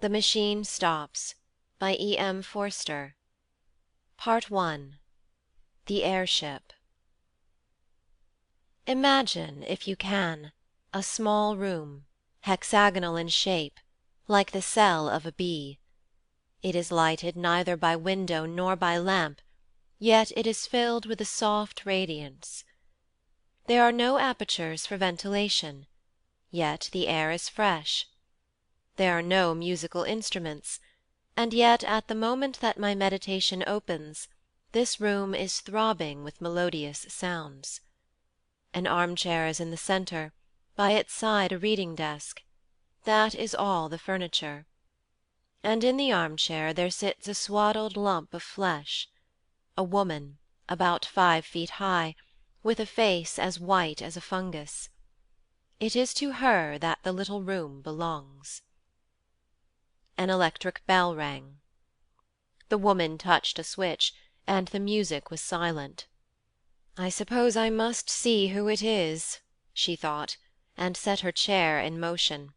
The Machine Stops by E.M. Forster. Part 1. The Airship. Imagine, if you can, a small room, hexagonal in shape, like the cell of a bee. It is lighted neither by window nor by lamp, yet it is filled with a soft radiance. There are no apertures for ventilation, yet the air is fresh. There are no musical instruments, and yet at the moment that my meditation opens, this room is throbbing with melodious sounds. An armchair is in the centre, by its side a reading desk. That is all the furniture. And in the armchair there sits a swaddled lump of flesh, a woman, about 5 feet high, with a face as white as a fungus. It is to her that the little room belongs. An electric bell rang. The woman touched a switch, and the music was silent. I suppose I must see who it is, she thought, and set her chair in motion.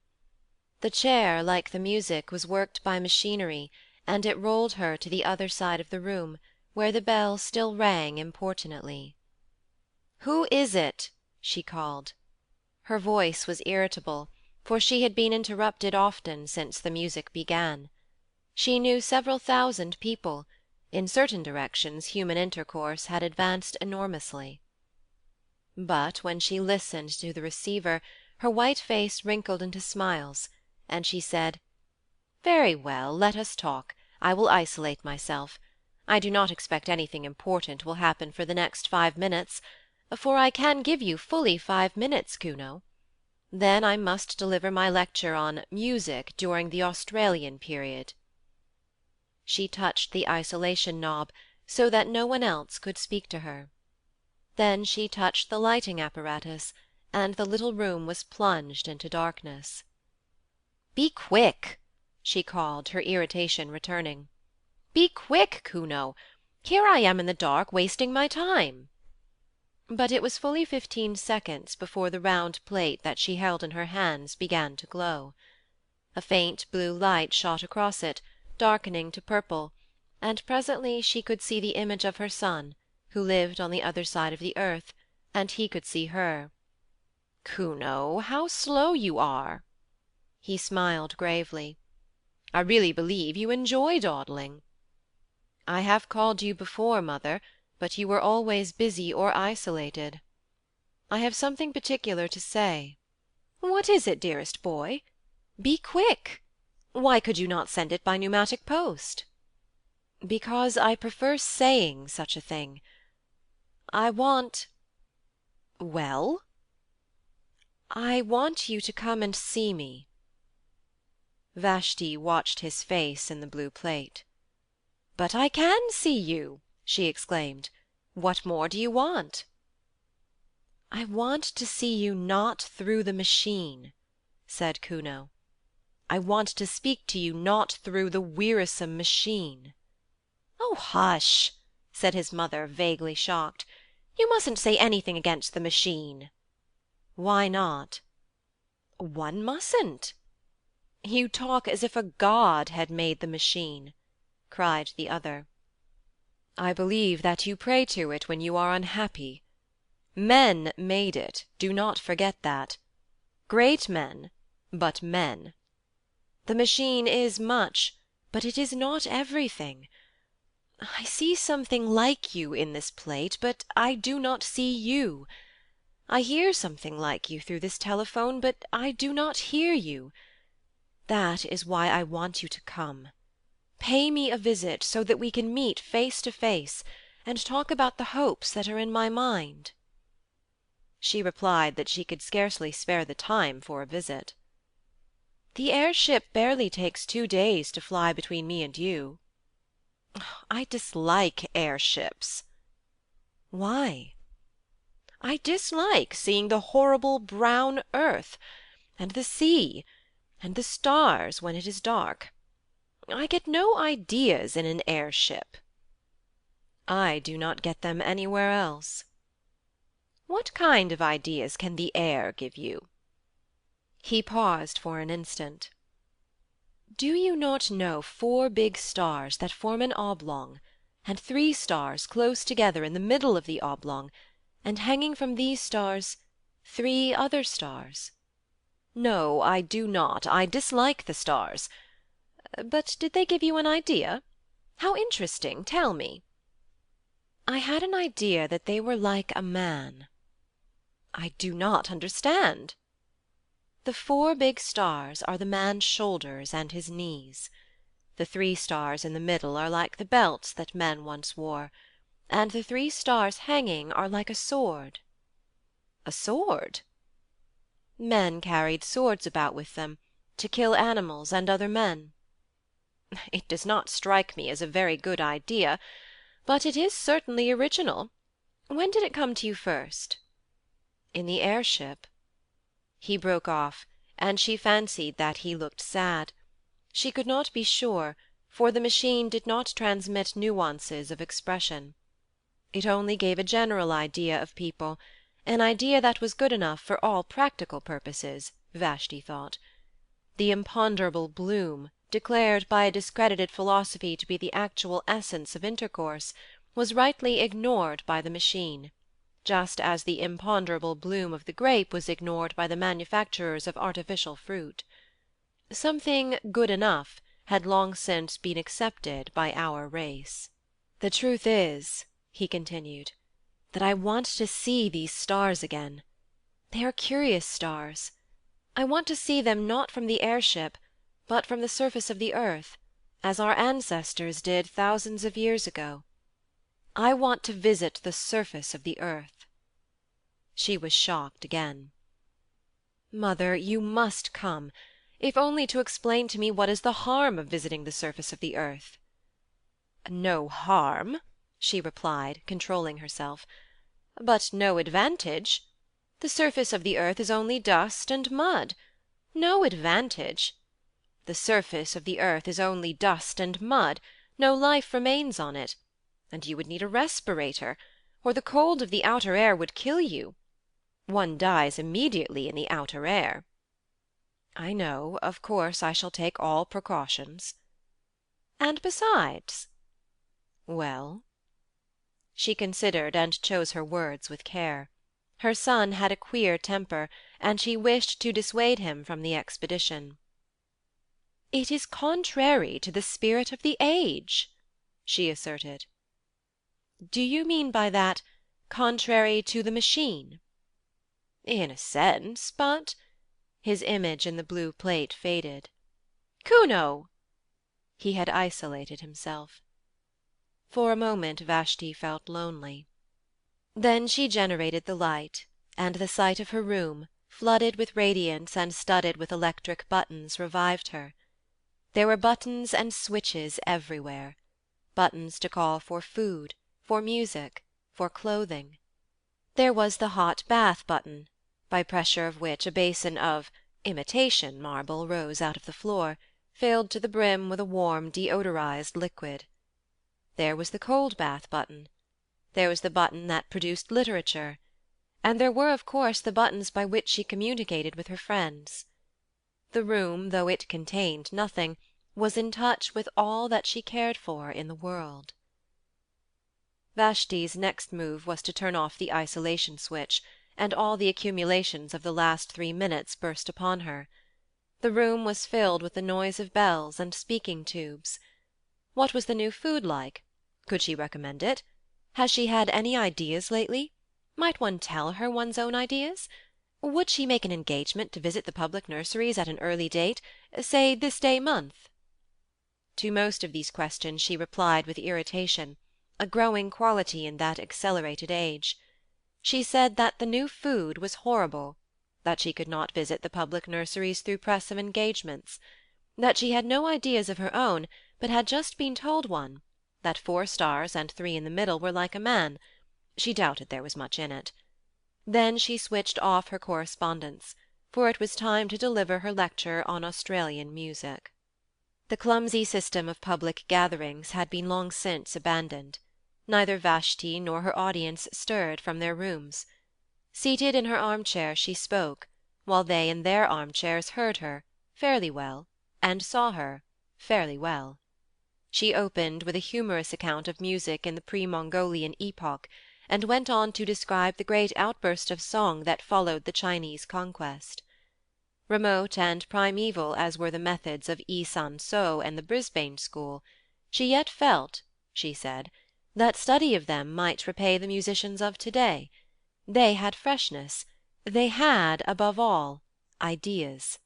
The chair, like the music, was worked by machinery, and it rolled her to the other side of the room, where the bell still rang importunately. "Who is it?" she called. Her voice was irritable, for she had been interrupted often since the music began. She knew several thousand people; in certain directions human intercourse had advanced enormously. But when she listened to the receiver, her white face wrinkled into smiles, and she said, "Very well, let us talk. I will isolate myself. I do not expect anything important will happen for the next 5 minutes, for I can give you fully 5 minutes, Kuno. Then I must deliver my lecture on Music during the Australian Period." She touched the isolation knob, so that no one else could speak to her. Then she touched the lighting apparatus, and the little room was plunged into darkness. "Be quick!" she called, her irritation returning. "Be quick, Kuno! Here I am in the dark, wasting my time." But it was fully 15 seconds before the round plate that she held in her hands began to glow. A faint blue light shot across it, darkening to purple, and presently she could see the image of her son, who lived on the other side of the earth, and he could see her. "Kuno, how slow you are!" He smiled gravely. "I really believe you enjoy dawdling." "I have called you before, mother, but you were always busy or isolated. I have something particular to say." "What is it, dearest boy? Be quick! Why could you not send it by pneumatic post?" "Because I prefer saying such a thing. I want—" "Well?" "I want you to come and see me." Vashti watched his face in the blue plate. "But I can see you!" she exclaimed. "What more do you want?" "I want to see you not through the machine," said Kuno. "I want to speak to you not through the wearisome machine." "Oh, hush!" said his mother, vaguely shocked. "You mustn't say anything against the machine." "Why not?" "One mustn't." "You talk as if a god had made the machine," cried the other. "I believe that you pray to it when you are unhappy. Men made it, do not forget that. Great men, but men. The machine is much, but it is not everything. I see something like you in this plate, but I do not see you. I hear something like you through this telephone, but I do not hear you. That is why I want you to come. Pay me a visit, so that we can meet face to face, and talk about the hopes that are in my mind." She replied that she could scarcely spare the time for a visit. "The air-ship barely takes 2 days to fly between me and you." "I dislike air-ships." "Why?" "I dislike seeing the horrible brown earth, and the sea, and the stars when it is dark. I get no ideas in an air-ship." "I do not get them anywhere else." "What kind of ideas can the air give you?" He paused for an instant. Do you not know 4 big stars that form an oblong, and 3 stars close together in the middle of the oblong, and hanging from these stars 3 other stars?' 'No, I do not. I dislike the stars. But did they give you an idea? How interesting! Tell me.' 'I had an idea that they were like a man.' 'I do not understand.' 'The 4 big stars are the man's shoulders and his knees. The 3 stars in the middle are like the belts that men once wore, and the 3 stars hanging are like a sword.' 'A sword?' 'Men carried swords about with them, to kill animals and other men.' 'It does not strike me as a very good idea, but it is certainly original. When did it come to you first?' 'In the air ship.' He broke off, and she fancied that he looked sad. She could not be sure, for the machine did not transmit nuances of expression. It only gave a general idea of people, an idea that was good enough for all practical purposes, Vashti thought. The imponderable bloom, declared by a discredited philosophy to be the actual essence of intercourse, was rightly ignored by the machine, just as the imponderable bloom of the grape was ignored by the manufacturers of artificial fruit. Something good enough had long since been accepted by our race. 'The truth is,' he continued, 'that I want to see these stars again. They are curious stars. I want to see them not from the air ship, but from the surface of the earth, as our ancestors did thousands of years ago. I want to visit the surface of the earth.' She was shocked again. 'Mother, you must come, if only to explain to me what is the harm of visiting the surface of the earth.' 'No harm,' she replied, controlling herself, 'but no advantage. The surface of the earth is only dust and mud. No advantage. The surface of the earth is only dust and mud, no life remains on it, and you would need a respirator, or the cold of the outer air would kill you. One dies immediately in the outer air.' 'I know. Of course I shall take all precautions.' 'And besides—' 'Well?' She considered and chose her words with care. Her son had a queer temper, and she wished to dissuade him from the expedition. 'It is contrary to the spirit of the age,' she asserted. 'Do you mean by that, contrary to the machine?' 'In a sense, but—' His image in the blue plate faded. 'Kuno!' He had isolated himself. For a moment Vashti felt lonely. Then she generated the light, and the sight of her room, flooded with radiance and studded with electric buttons, revived her. There were buttons and switches everywhere, buttons to call for food, for music, for clothing. There was the hot bath button, by pressure of which a basin of imitation marble rose out of the floor, filled to the brim with a warm deodorized liquid. There was the cold bath button. There was the button that produced literature, and there were, of course, the buttons by which she communicated with her friends. The room, though it contained nothing, was in touch with all that she cared for in the world. Vashti's next move was to turn off the isolation switch, and all the accumulations of the last 3 minutes burst upon her. The room was filled with the noise of bells and speaking tubes. What was the new food like? Could she recommend it? Has she had any ideas lately? Might one tell her one's own ideas? Would she make an engagement to visit the public nurseries at an early date, say this day month? To most of these questions she replied with irritation, a growing quality in that accelerated age. She said that the new food was horrible, that she could not visit the public nurseries through press of engagements, that she had no ideas of her own, but had just been told one, that 4 stars and 3 in the middle were like a man. She doubted there was much in it. Then she switched off her correspondence, for it was time to deliver her lecture on Australian music. The clumsy system of public gatherings had been long since abandoned. Neither Vashti nor her audience stirred from their rooms. Seated in her armchair she spoke, while they in their armchairs heard her, fairly well, and saw her fairly well. She opened with a humorous account of music in the pre-Mongolian epoch, and went on to describe the great outburst of song that followed the Chinese conquest. Remote and primeval as were the methods of Yi San So and the Brisbane school, she yet felt, she said, that study of them might repay the musicians of to-day. They had freshness. They had, above all, ideas.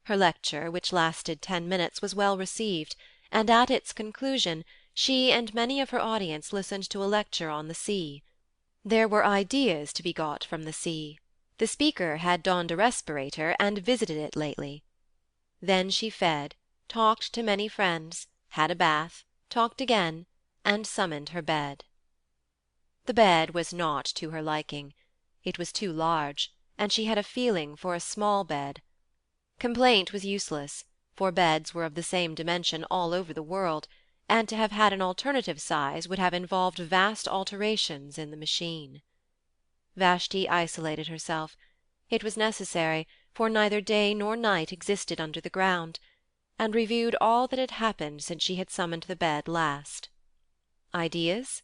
Her lecture, which lasted 10 minutes, was well received, and at its conclusion she and many of her audience listened to a lecture on the sea. There were ideas to be got from the sea. The speaker had donned a respirator and visited it lately. Then she fed, talked to many friends, had a bath, talked again, and summoned her bed. The bed was not to her liking. It was too large, and she had a feeling for a small bed. Complaint was useless, for beds were of the same dimension all over the world, and to have had an alternative size would have involved vast alterations in the machine. Vashti isolated herself. It was necessary, for neither day nor night existed under the ground, and reviewed all that had happened since she had summoned the bed last. Ideas?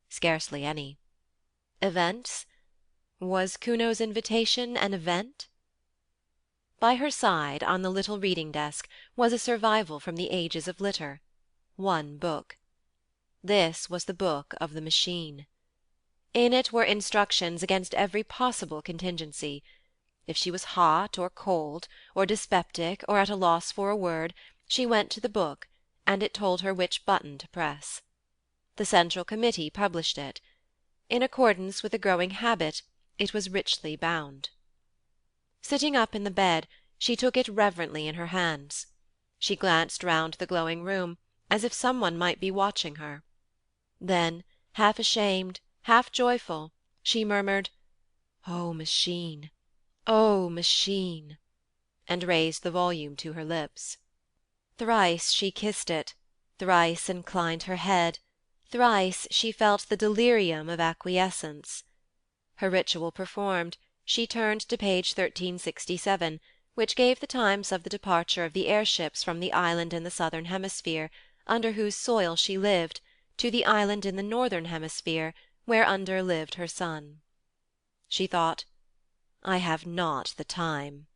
Scarcely any. Events? Was Kuno's invitation an event? By her side, on the little reading-desk, was a survival from the ages of litter. One book. This was the book of the machine. In it were instructions against every possible contingency. If she was hot or cold, or dyspeptic, or at a loss for a word, she went to the book, and it told her which button to press. The Central Committee published it. In accordance with a growing habit, it was richly bound. Sitting up in the bed, she took it reverently in her hands. She glanced round the glowing room, as if someone might be watching her. Then, half ashamed, half joyful, she murmured, "O machine! O machine!" and raised the volume to her lips. Thrice she kissed it, thrice inclined her head, thrice she felt the delirium of acquiescence. Her ritual performed, she turned to page 1367, which gave the times of the departure of the airships from the island in the southern hemisphere, under whose soil she lived, to the island in the northern hemisphere, whereunder lived her son. She thought, "I have not the time."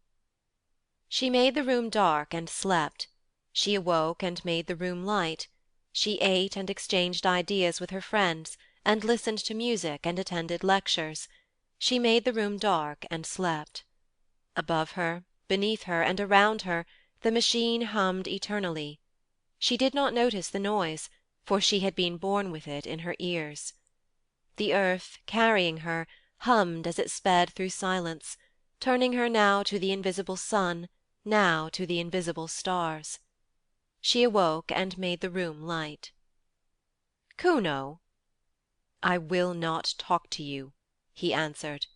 She made the room dark and slept. She awoke and made the room light. She ate and exchanged ideas with her friends, and listened to music and attended lectures. She made the room dark and slept. Above her, beneath her, and around her, the machine hummed eternally. She did not notice the noise, for she had been born with it in her ears. The earth, carrying her, hummed as it sped through silence, turning her now to the invisible sun, now to the invisible stars. She awoke and made the room light. "Kuno!" "I will not talk to you," he answered,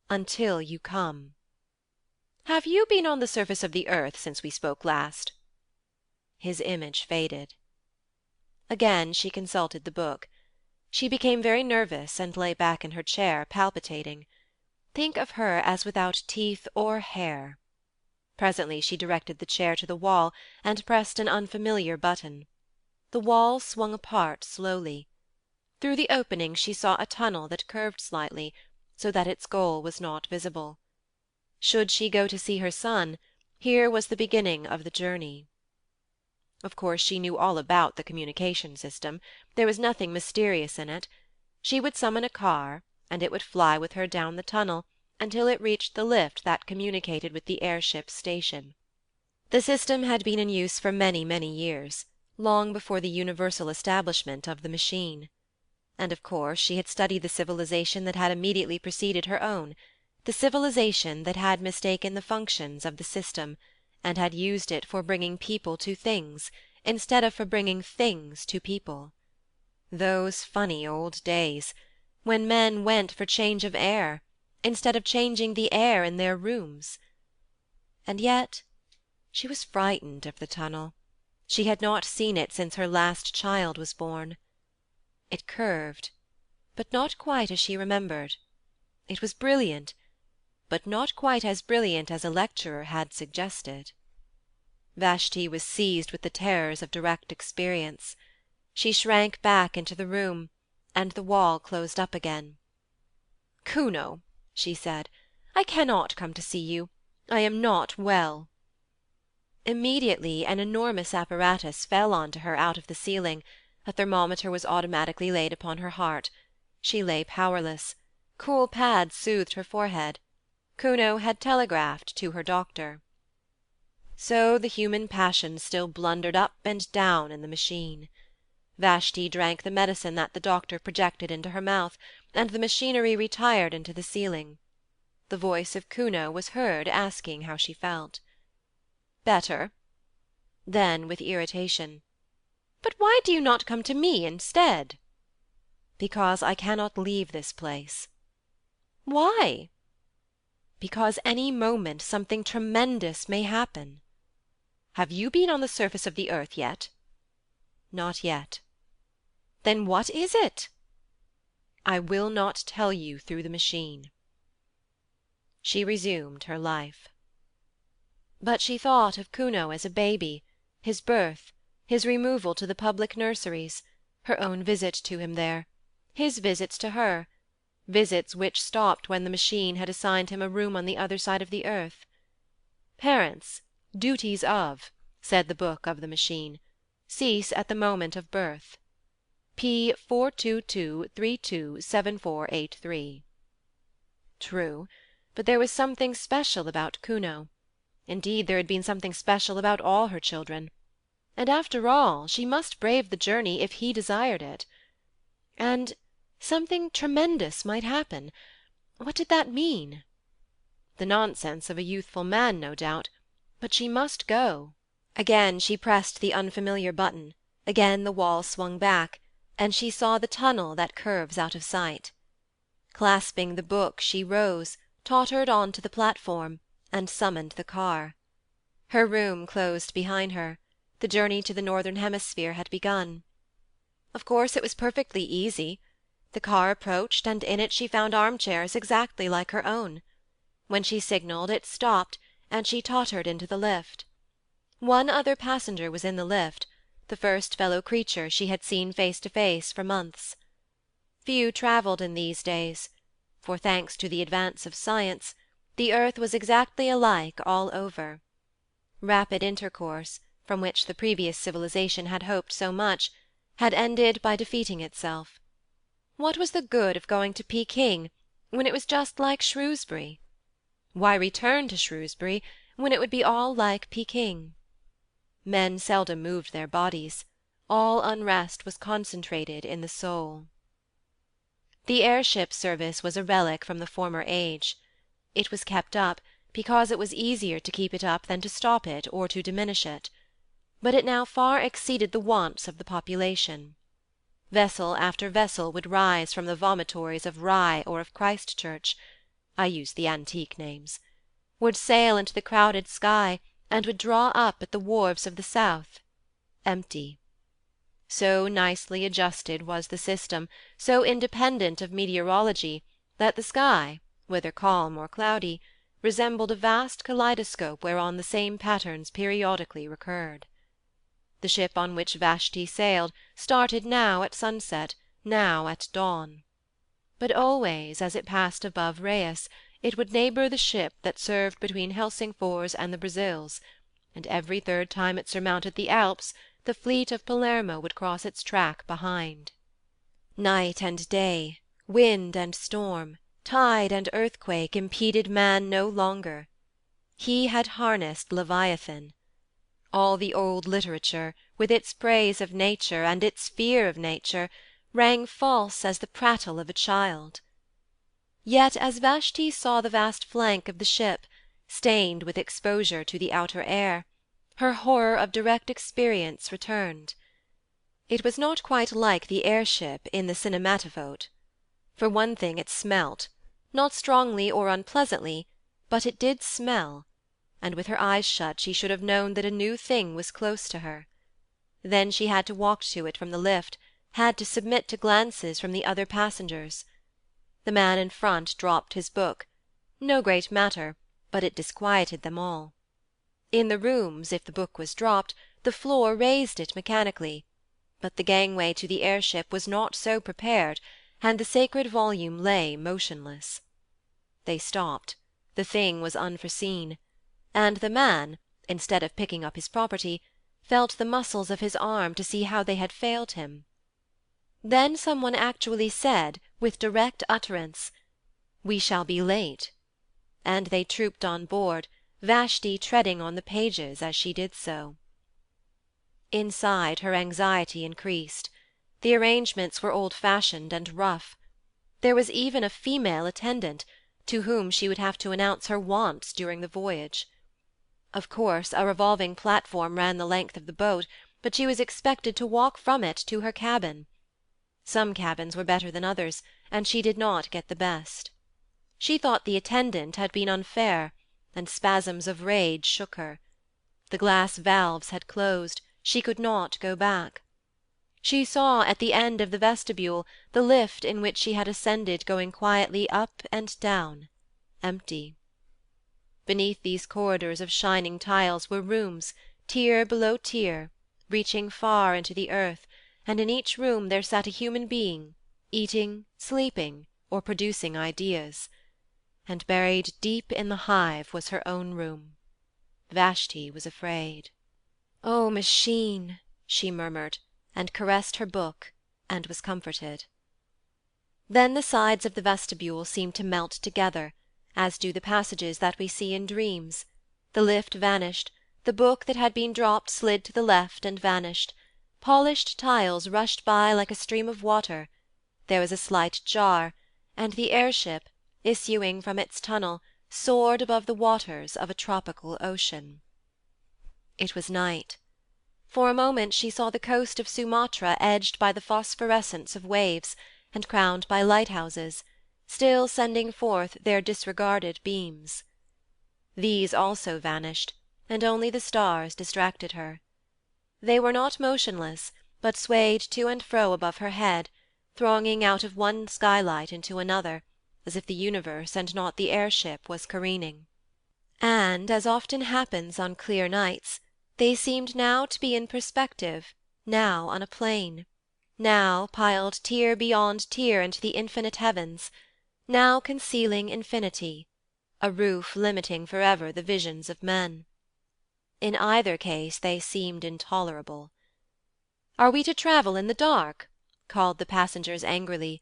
"until you come." "Have you been on the surface of the earth since we spoke last?" His image faded. Again she consulted the book. She became very nervous and lay back in her chair, palpitating. Think of her as without teeth or hair. Presently she directed the chair to the wall and pressed an unfamiliar button. The wall swung apart slowly. Through the opening she saw a tunnel that curved slightly, so that its goal was not visible. Should she go to see her son, here was the beginning of the journey. Of course she knew all about the communication system. There was nothing mysterious in it. She would summon a car, and it would fly with her down the tunnel until it reached the lift that communicated with the airship station. The system had been in use for many, many years, long before the universal establishment of the machine. And of course she had studied the civilization that had immediately preceded her own, the civilization that had mistaken the functions of the system, and had used it for bringing people to things, instead of for bringing things to people. Those funny old days, when men went for change of air, instead of changing the air in their rooms. And yet she was frightened of the tunnel. She had not seen it since her last child was born. It curved, but not quite as she remembered. It was brilliant, but not quite as brilliant as a lecturer had suggested. Vashti was seized with the terrors of direct experience. She shrank back into the room, and the wall closed up again. "Kuno," she said, "I cannot come to see you. I am not well." Immediately an enormous apparatus fell on to her out of the ceiling. A thermometer was automatically laid upon her heart. She lay powerless. Cool pads soothed her forehead. Kuno had telegraphed to her doctor. So the human passion still blundered up and down in the machine. Vashti drank the medicine that the doctor projected into her mouth, and the machinery retired into the ceiling. The voice of Kuno was heard asking how she felt. "Better." Then, with irritation, "But why do you not come to me instead?" "Because I cannot leave this place." "Why?" "Because any moment something tremendous may happen." "Have you been on the surface of the earth yet?" "Not yet." "Then what is it?" "I will not tell you through the machine." She resumed her life. But she thought of Kuno as a baby, his birth, his removal to the public nurseries, her own visit to him there, his visits to her, visits which stopped when the machine had assigned him a room on the other side of the earth. Parents, duties of, said the book of the machine, cease at the moment of birth. P 422327483. True, but there was something special about Kuno. Indeed, there had been something special about all her children. And after all, she must brave the journey if he desired it. And something tremendous might happen. What did that mean? The nonsense of a youthful man, no doubt, but she must go. Again she pressed the unfamiliar button, again the wall swung back, and she saw the tunnel that curves out of sight. Clasping the book, she rose, tottered on to the platform, and summoned the car. Her room closed behind her. The journey to the Northern Hemisphere had begun. Of course it was perfectly easy. The car approached, and in it she found armchairs exactly like her own. When she signalled, it stopped, and she tottered into the lift. One other passenger was in the lift, the first fellow creature she had seen face to face for months. Few travelled in these days, for, thanks to the advance of science, the earth was exactly alike all over. Rapid intercourse, from which the previous civilization had hoped so much, had ended by defeating itself. What was the good of going to Peking when it was just like Shrewsbury? Why return to Shrewsbury when it would be all like Peking? Men seldom moved their bodies. All unrest was concentrated in the soul. The airship service was a relic from the former age. It was kept up, because it was easier to keep it up than to stop it or to diminish it. But it now far exceeded the wants of the population. Vessel after vessel would rise from the vomitories of Rye or of Christchurch (I use the antique names), would sail into the crowded sky, and would draw up at the wharves of the south, empty. So nicely adjusted was the system, so independent of meteorology, that the sky, whether calm or cloudy, resembled a vast kaleidoscope whereon the same patterns periodically recurred. The ship on which Vashti sailed started now at sunset, now at dawn. But always, as it passed above Rheas, it would neighbour the ship that served between Helsingfors and the Brazils, and every third time it surmounted the Alps the fleet of Palermo would cross its track behind. Night and day, wind and storm, tide and earthquake impeded man no longer. He had harnessed Leviathan. All the old literature, with its praise of nature and its fear of nature, rang false as the prattle of a child. Yet as Vashti saw the vast flank of the ship, stained with exposure to the outer air, her horror of direct experience returned. It was not quite like the air-ship in the cinematophote. For one thing, it smelt, not strongly or unpleasantly, but it did smell, and with her eyes shut she should have known that a new thing was close to her. Then she had to walk to it from the lift, had to submit to glances from the other passengers. The man in front dropped his book. No great matter, but it disquieted them all. In the rooms, if the book was dropped, the floor raised it mechanically, but the gangway to the air ship was not so prepared, and the sacred volume lay motionless. They stopped. The thing was unforeseen, and the man, instead of picking up his property, felt the muscles of his arm to see how they had failed him. Then some one actually said, with direct utterance, "We shall be late," and they trooped on board, Vashti treading on the pages as she did so. Inside, her anxiety increased. The arrangements were old-fashioned and rough. There was even a female attendant, to whom she would have to announce her wants during the voyage. Of course, a revolving platform ran the length of the boat, but she was expected to walk from it to her cabin. Some cabins were better than others, and she did not get the best. She thought the attendant had been unfair, and spasms of rage shook her. The glass valves had closed, she could not go back. She saw at the end of the vestibule the lift in which she had ascended going quietly up and down, empty. Beneath these corridors of shining tiles were rooms, tier below tier, reaching far into the earth, and in each room there sat a human being, eating, sleeping, or producing ideas. And buried deep in the hive was her own room. Vashti was afraid. "O machine!" she murmured, and caressed her book, and was comforted. Then the sides of the vestibule seemed to melt together, as do the passages that we see in dreams. The lift vanished, the book that had been dropped slid to the left and vanished. Polished tiles rushed by like a stream of water. There was a slight jar, and the air-ship, issuing from its tunnel, soared above the waters of a tropical ocean. It was night. For a moment she saw the coast of Sumatra edged by the phosphorescence of waves, and crowned by lighthouses, still sending forth their disregarded beams. These also vanished, and only the stars distracted her. They were not motionless, but swayed to and fro above her head, thronging out of one skylight into another, as if the universe and not the air-ship was careening. And, as often happens on clear nights, they seemed now to be in perspective, now on a plane, now piled tier beyond tier into the infinite heavens, now concealing infinity, a roof limiting for ever the visions of men. In either case they seemed intolerable. "Are we to travel in the dark?" called the passengers angrily,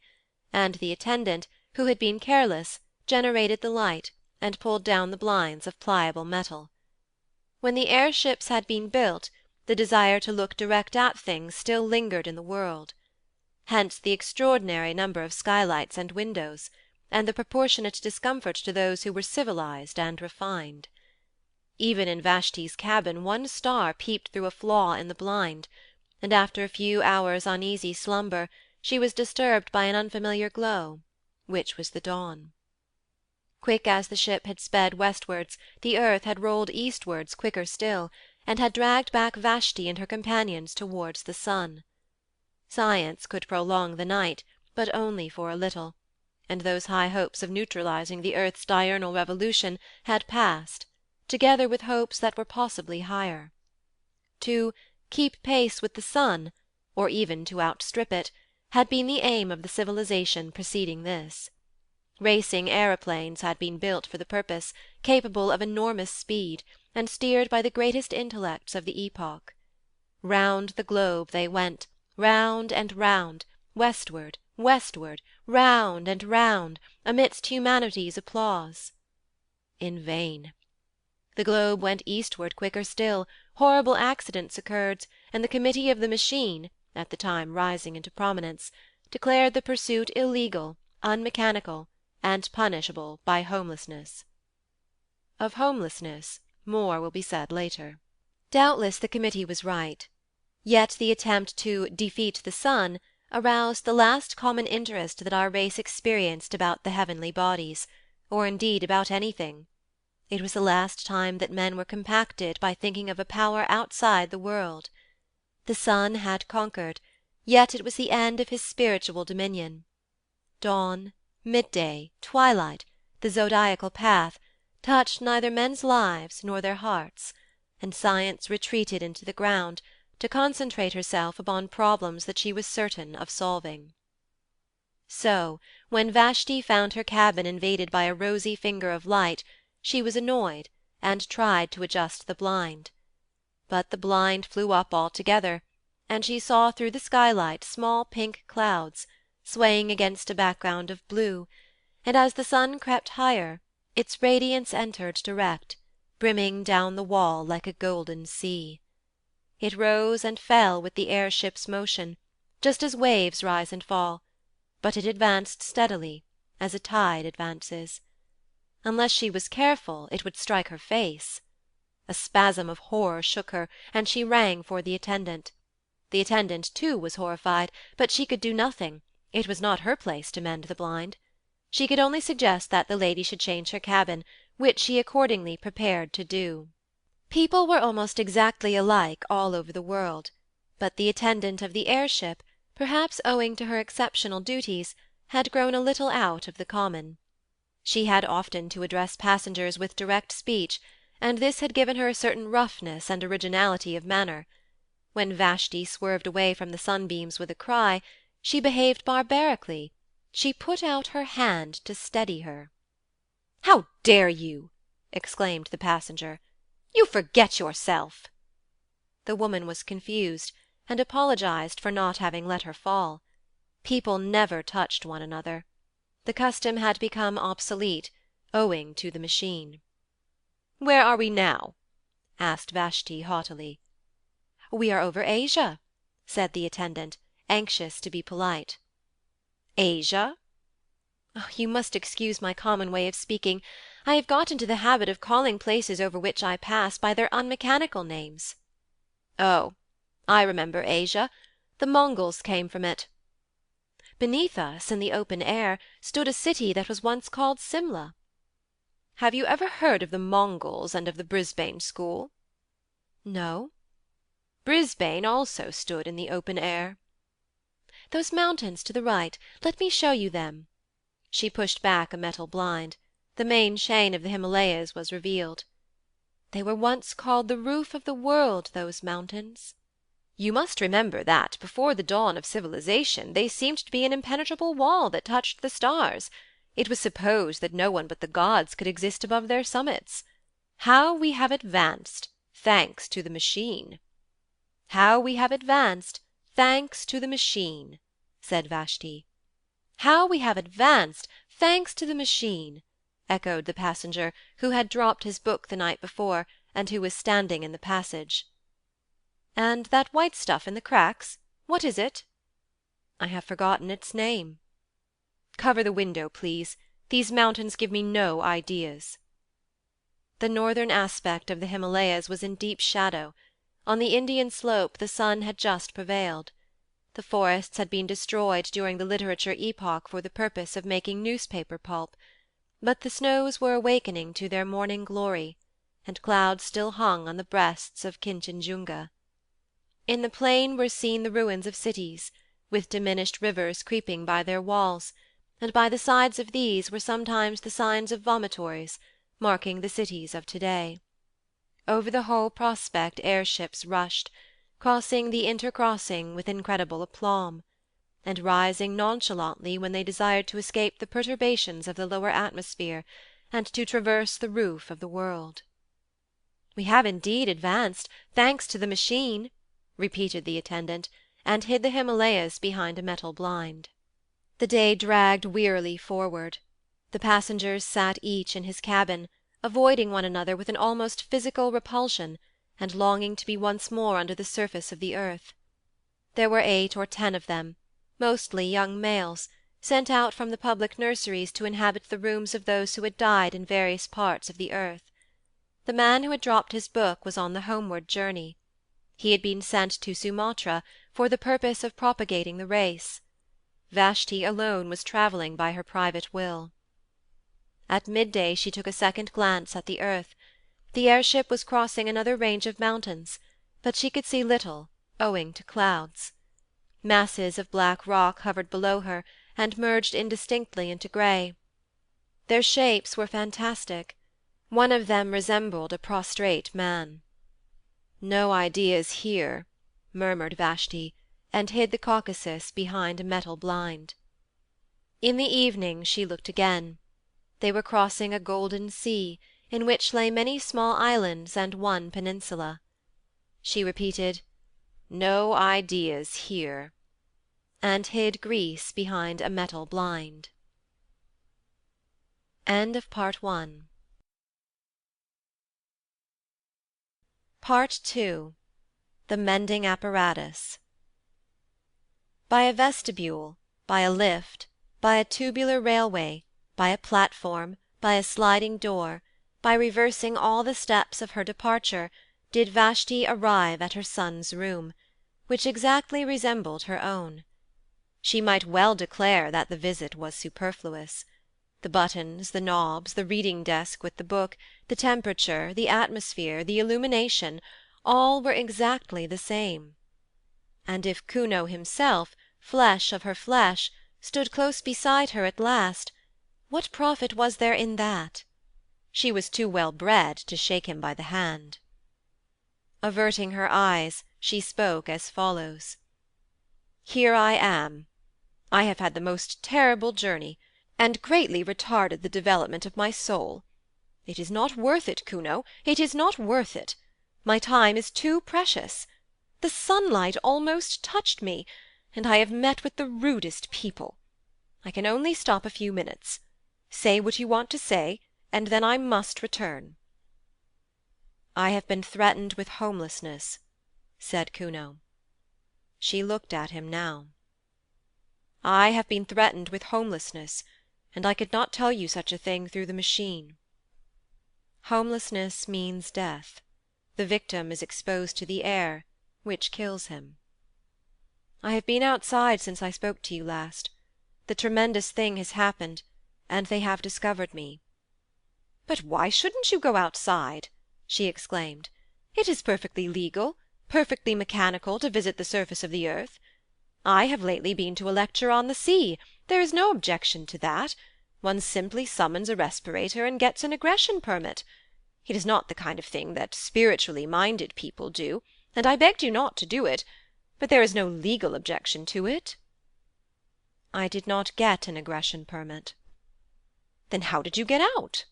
and the attendant, who had been careless, generated the light, and pulled down the blinds of pliable metal. When the air-ships had been built, the desire to look direct at things still lingered in the world. Hence the extraordinary number of skylights and windows, and the proportionate discomfort to those who were civilized and refined. Even in Vashti's cabin one star peeped through a flaw in the blind, and after a few hours' uneasy slumber she was disturbed by an unfamiliar glow, which was the dawn. Quick as the ship had sped westwards, the earth had rolled eastwards quicker still, and had dragged back Vashti and her companions towards the sun. Science could prolong the night, but only for a little, and those high hopes of neutralizing the earth's diurnal revolution had passed, together with hopes that were possibly higher. To keep pace with the sun, or even to outstrip it, had been the aim of the civilization preceding this. Racing aeroplanes had been built for the purpose, capable of enormous speed, and steered by the greatest intellects of the epoch. Round the globe they went, round and round, westward, westward, round and round, amidst humanity's applause. In vain. The globe went eastward quicker still, horrible accidents occurred, and the Committee of the Machine, at the time rising into prominence, declared the pursuit illegal, unmechanical, and punishable by homelessness. Of homelessness more will be said later. Doubtless the Committee was right. Yet the attempt to defeat the sun aroused the last common interest that our race experienced about the heavenly bodies, or indeed about anything. It was the last time that men were compacted by thinking of a power outside the world. The sun had conquered, yet it was the end of his spiritual dominion. Dawn, midday, twilight, the zodiacal path, touched neither men's lives nor their hearts. and Science retreated into the ground, to concentrate herself upon problems that she was certain of solving. So, when Vashti found her cabin invaded by a rosy finger of light, she was annoyed, and tried to adjust the blind. But the blind flew up altogether, and she saw through the skylight small pink clouds, swaying against a background of blue, and as the sun crept higher, its radiance entered direct, brimming down the wall like a golden sea. It rose and fell with the air ship's motion, just as waves rise and fall, but it advanced steadily, as a tide advances. Unless she was careful, it would strike her face. A spasm of horror shook her, and she rang for the attendant. The attendant, too, was horrified, but she could do nothing. It was not her place to mend the blind. She could only suggest that the lady should change her cabin, which she accordingly prepared to do. People were almost exactly alike all over the world, but the attendant of the air-ship, perhaps owing to her exceptional duties, had grown a little out of the common. She had often to address passengers with direct speech, and this had given her a certain roughness and originality of manner. When Vashti swerved away from the sunbeams with a cry, she behaved barbarically. She put out her hand to steady her. "How dare you!" exclaimed the passenger. "You forget yourself." The woman was confused, and apologized for not having let her fall. People never touched one another. The custom had become obsolete, owing to the machine. "Where are we now?" asked Vashti haughtily. "We are over Asia," said the attendant, anxious to be polite. "Asia?" "You must excuse my common way of speaking. I have got into the habit of calling places over which I pass by their unmechanical names." "Oh, I remember Asia. The Mongols came from it." "Beneath us, in the open air, stood a city that was once called Simla." "Have you ever heard of the Mongols and of the Brisbane school?" "No." "Brisbane also stood in the open air." "Those mountains to the right, let me show you them." She pushed back a metal blind. The main chain of the Himalayas was revealed. "They were once called the roof of the world, those mountains." "You must remember that, before the dawn of civilization, they seemed to be an impenetrable wall that touched the stars. It was supposed that no one but the gods could exist above their summits. How we have advanced, thanks to the machine!" "How we have advanced, thanks to the machine," said Vashti. "How we have advanced, thanks to the machine," echoed the passenger, who had dropped his book the night before, and who was standing in the passage. "And that white stuff in the cracks, what is it?" "I have forgotten its name." "Cover the window, please. These mountains give me no ideas." The northern aspect of the Himalayas was in deep shadow. On the Indian slope the sun had just prevailed. The forests had been destroyed during the literature epoch for the purpose of making newspaper pulp, but the snows were awakening to their morning glory, and clouds still hung on the breasts of Kinchinjunga. In the plain were seen the ruins of cities, with diminished rivers creeping by their walls, and by the sides of these were sometimes the signs of vomitories, marking the cities of to-day. Over the whole prospect airships rushed, crossing the intercrossing with incredible aplomb, and rising nonchalantly when they desired to escape the perturbations of the lower atmosphere and to traverse the roof of the world. "We have indeed advanced, thanks to the machine," repeated the attendant, and hid the Himalayas behind a metal blind. The day dragged wearily forward. The passengers sat each in his cabin, avoiding one another with an almost physical repulsion, and longing to be once more under the surface of the earth. There were 8 or 10 of them, mostly young males, sent out from the public nurseries to inhabit the rooms of those who had died in various parts of the earth. The man who had dropped his book was on the homeward journey. He had been sent to Sumatra for the purpose of propagating the race. Vashti alone was travelling by her private will. At midday she took a second glance at the earth. The airship was crossing another range of mountains, but she could see little, owing to clouds. Masses of black rock hovered below her and merged indistinctly into grey. Their shapes were fantastic. One of them resembled a prostrate man. "No ideas here," murmured Vashti, and hid the Caucasus behind a metal blind. In the evening she looked again. They were crossing a golden sea, in which lay many small islands and one peninsula. She repeated, "No ideas here," and hid Greece behind a metal blind. Part 2. The Mending Apparatus. By a vestibule, by a lift, by a tubular railway, by a platform, by a sliding door, by reversing all the steps of her departure, did Vashti arrive at her son's room, which exactly resembled her own. She might well declare that the visit was superfluous. The buttons, the knobs, the reading desk with the book, the temperature, the atmosphere, the illumination, all were exactly the same. And if Kuno himself, flesh of her flesh, stood close beside her at last, what profit was there in that? She was too well bred to shake him by the hand. Averting her eyes, she spoke as follows: "Here I am. I have had the most terrible journey, and greatly retarded the development of my soul. It is not worth it, Kuno, it is not worth it. My time is too precious. The sunlight almost touched me, and I have met with the rudest people. I can only stop a few minutes. Say what you want to say, and then I must return." "I have been threatened with homelessness," said Kuno. She looked at him now. "I have been threatened with homelessness, and I could not tell you such a thing through the machine." "Homelessness means death. The victim is exposed to the air, which kills him." "I have been outside since I spoke to you last. The tremendous thing has happened, and they have discovered me." "But why shouldn't you go outside?" she exclaimed. "It is perfectly legal, perfectly mechanical, to visit the surface of the earth. I have lately been to a lecture on the sea. There is no objection to that. One simply summons a respirator and gets an egression permit. It is not the kind of thing that spiritually minded people do, and I begged you not to do it, but there is no legal objection to it." "I did not get an egression permit." "Then how did you get out?"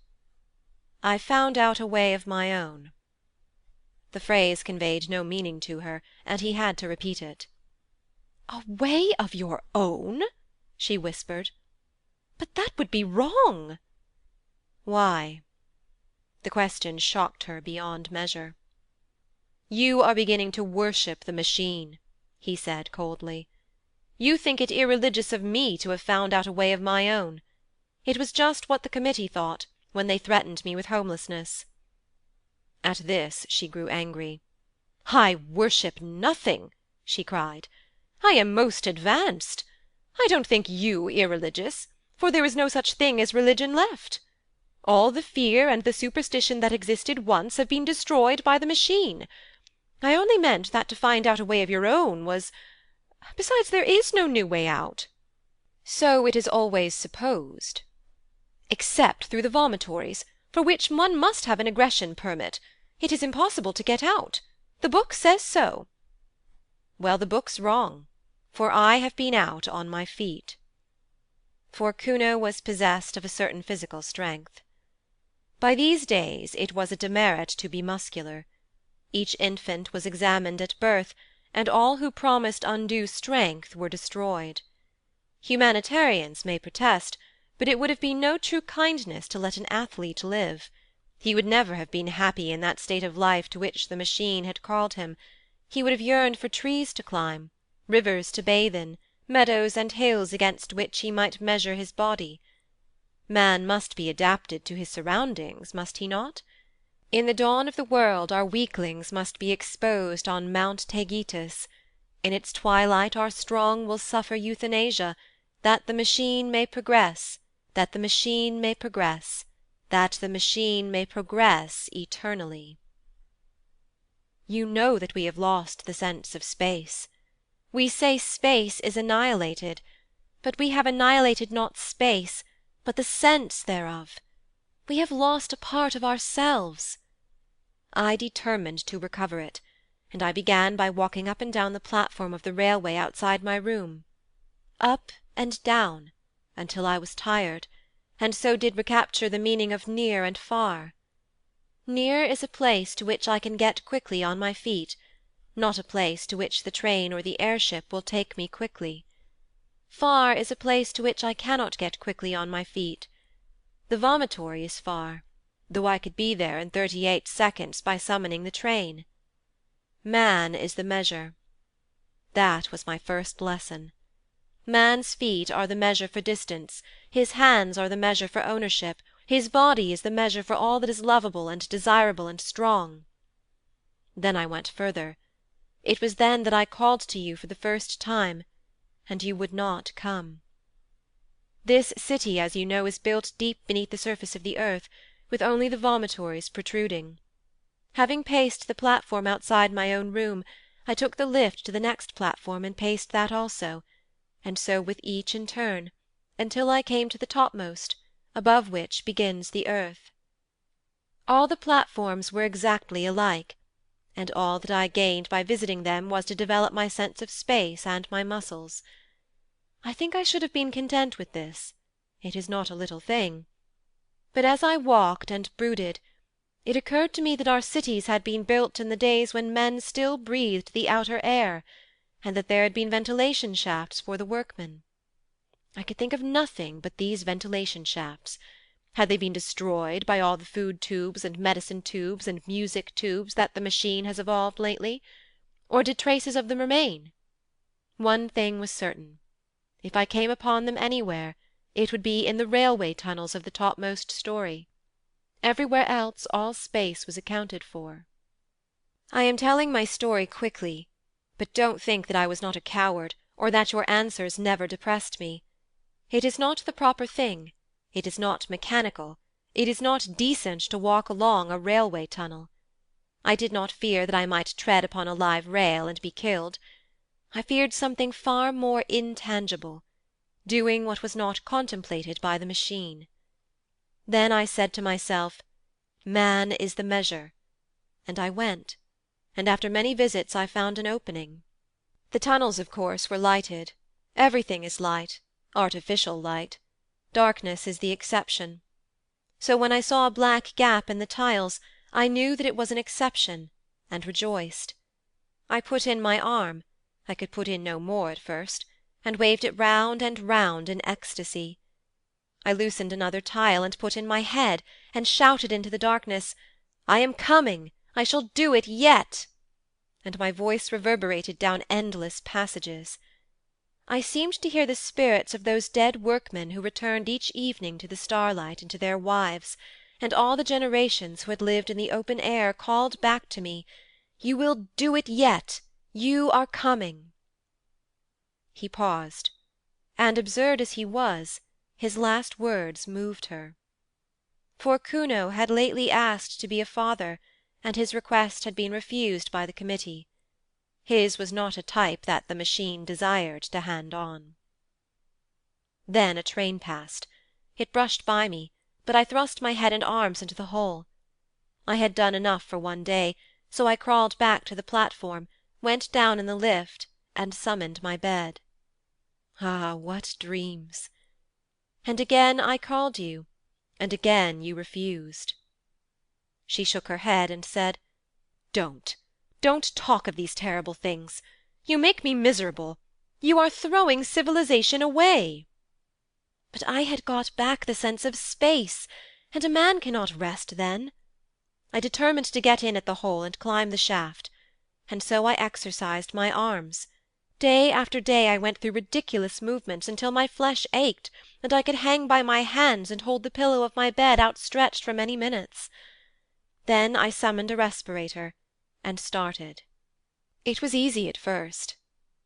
"I found out a way of my own." The phrase conveyed no meaning to her, and he had to repeat it. "A way of your own?" she whispered. "But that would be wrong." "Why?" The question shocked her beyond measure. "You are beginning to worship the machine," he said coldly. "You think it irreligious of me to have found out a way of my own. It was just what the Committee thought, when they threatened me with homelessness." At this she grew angry. "I worship nothing," she cried. "I am most advanced. I don't think you irreligious, for there is no such thing as religion left. All the fear and the superstition that existed once have been destroyed by the machine. I only meant that to find out a way of your own was... Besides, there is no new way out." "So it is always supposed." "Except through the vomitories, for which one must have an egression permit. It is impossible to get out. The book says so." "Well, the book's wrong, for I have been out on my feet." For Kuno was possessed of a certain physical strength. By these days it was a demerit to be muscular. Each infant was examined at birth, and all who promised undue strength were destroyed. Humanitarians may protest, but it would have been no true kindness to let an athlete live. He would never have been happy in that state of life to which the machine had called him. He would have yearned for trees to climb, rivers to bathe in, meadows and hills against which he might measure his body. Man must be adapted to his surroundings, must he not? In the dawn of the world our weaklings must be exposed on Mount Taygetus. In its twilight our strong will suffer euthanasia, that the machine may progress, that the machine may progress, that the machine may progress eternally. You know that we have lost the sense of space. We say space is annihilated, but we have annihilated not space, but the sense thereof. We have lost a part of ourselves. I determined to recover it, and I began by walking up and down the platform of the railway outside my room. Up and down, until I was tired, and so did recapture the meaning of near and far. Near is a place to which I can get quickly on my feet, not a place to which the train or the air-ship will take me quickly. Far is a place to which I cannot get quickly on my feet. The vomitory is far, though I could be there in 38 seconds by summoning the train. Man is the measure. That was my first lesson. Man's feet are the measure for distance, his hands are the measure for ownership, his body is the measure for all that is lovable and desirable and strong. Then I went further. It was then that I called to you for the first time, and you would not come. This city, as you know, is built deep beneath the surface of the earth, with only the vomitories protruding. Having paced the platform outside my own room, I took the lift to the next platform and paced that also, and so with each in turn, until I came to the topmost, above which begins the earth. All the platforms were exactly alike, and all that I gained by visiting them was to develop my sense of space and my muscles. I think I should have been content with this. It is not a little thing. But as I walked and brooded, it occurred to me that our cities had been built in the days when men still breathed the outer air, and that there had been ventilation shafts for the workmen. I could think of nothing but these ventilation shafts. Had they been destroyed by all the food tubes and medicine tubes and music tubes that the machine has evolved lately? Or did traces of them remain? One thing was certain. If I came upon them anywhere, it would be in the railway tunnels of the topmost story. Everywhere else all space was accounted for. I am telling my story quickly, but don't think that I was not a coward, or that your answers never depressed me. It is not the proper thing, it is not mechanical, it is not decent to walk along a railway tunnel. I did not fear that I might tread upon a live rail and be killed. I feared something far more intangible, doing what was not contemplated by the machine. Then I said to myself, Man is the measure, and I went, and after many visits I found an opening. The tunnels, of course, were lighted. Everything is light, artificial light. Darkness is the exception. So when I saw a black gap in the tiles, I knew that it was an exception, and rejoiced. I put in my arm, I could put in no more at first, and waved it round and round in ecstasy. I loosened another tile and put in my head, and shouted into the darkness, I am coming, I shall do it yet, and my voice reverberated down endless passages. I seemed to hear the spirits of those dead workmen who returned each evening to the starlight and to their wives, and all the generations who had lived in the open air called back to me, You will do it yet, you are coming. He paused, and absurd as he was, his last words moved her. For Kuno had lately asked to be a father, and his request had been refused by the committee. His was not a type that the machine desired to hand on. Then a train passed. It brushed by me, but I thrust my head and arms into the hole. I had done enough for one day, so I crawled back to the platform, went down in the lift, and summoned my bed. Ah, what dreams! And again I called you, and again you refused. She shook her head and said, Don't talk of these terrible things. You make me miserable. You are throwing civilization away. But I had got back the sense of space, and a man cannot rest then. I determined to get in at the hole and climb the shaft, and so I exercised my arms. Day after day I went through ridiculous movements until my flesh ached, and I could hang by my hands and hold the pillow of my bed outstretched for many minutes. Then I summoned a respirator, and started. It was easy at first.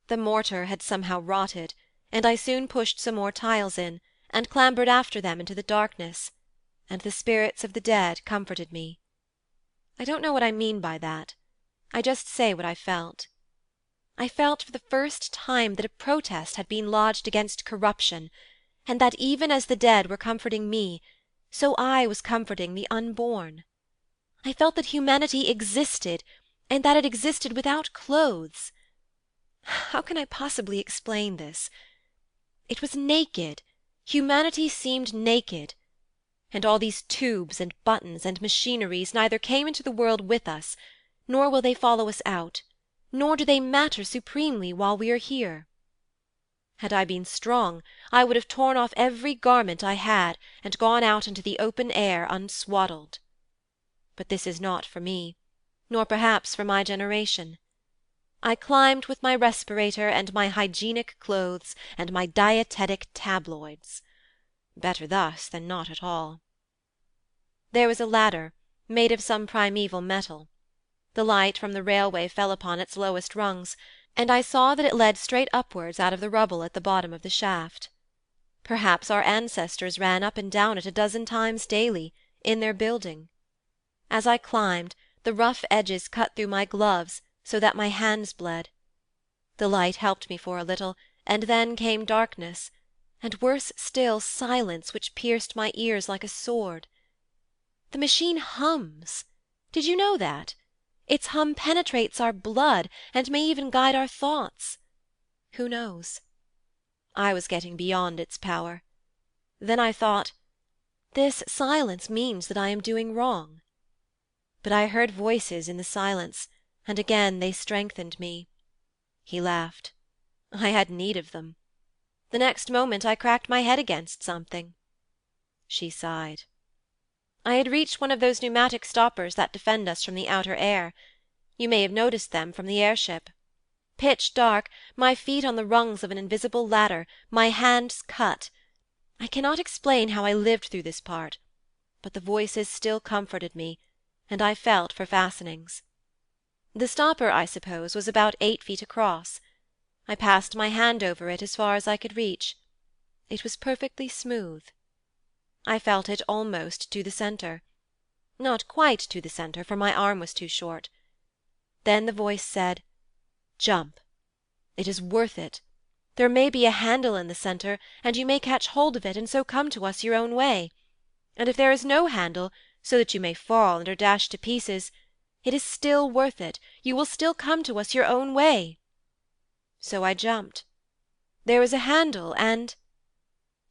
The mortar had somehow rotted, and I soon pushed some more tiles in, and clambered after them into the darkness, and the spirits of the dead comforted me. I don't know what I mean by that. I just say what I felt. I felt for the first time that a protest had been lodged against corruption, and that even as the dead were comforting me, so I was comforting the unborn. I felt that humanity existed, and that it existed without clothes. How can I possibly explain this? It was naked, humanity seemed naked, and all these tubes and buttons and machineries neither came into the world with us, nor will they follow us out, nor do they matter supremely while we are here. Had I been strong, I would have torn off every garment I had and gone out into the open air unswaddled. But this is not for me, nor perhaps for my generation. I climbed with my respirator and my hygienic clothes and my dietetic tabloids. Better thus than not at all. There was a ladder, made of some primeval metal. The light from the railway fell upon its lowest rungs, and I saw that it led straight upwards out of the rubble at the bottom of the shaft. Perhaps our ancestors ran up and down it a dozen times daily, in their building. As I climbed, the rough edges cut through my gloves so that my hands bled. The light helped me for a little, and then came darkness, and worse still, silence which pierced my ears like a sword. The machine hums. Did you know that? Its hum penetrates our blood, and may even guide our thoughts. Who knows? I was getting beyond its power. Then I thought, this silence means that I am doing wrong. But I heard voices in the silence, and again they strengthened me. He laughed. I had need of them. The next moment I cracked my head against something. She sighed. I had reached one of those pneumatic stoppers that defend us from the outer air. You may have noticed them from the air ship. Pitch dark, my feet on the rungs of an invisible ladder, my hands cut. I cannot explain how I lived through this part, but the voices still comforted me, and I felt for fastenings. The stopper, I suppose, was about 8 feet across. I passed my hand over it as far as I could reach. It was perfectly smooth. I felt it almost to the centre. Not quite to the centre, for my arm was too short. Then the voice said, "Jump. It is worth it. There may be a handle in the centre, and you may catch hold of it and so come to us your own way. And if there is no handle, so that you may fall and are dashed to pieces, it is still worth it. You will still come to us your own way." So I jumped. There was a handle, and—"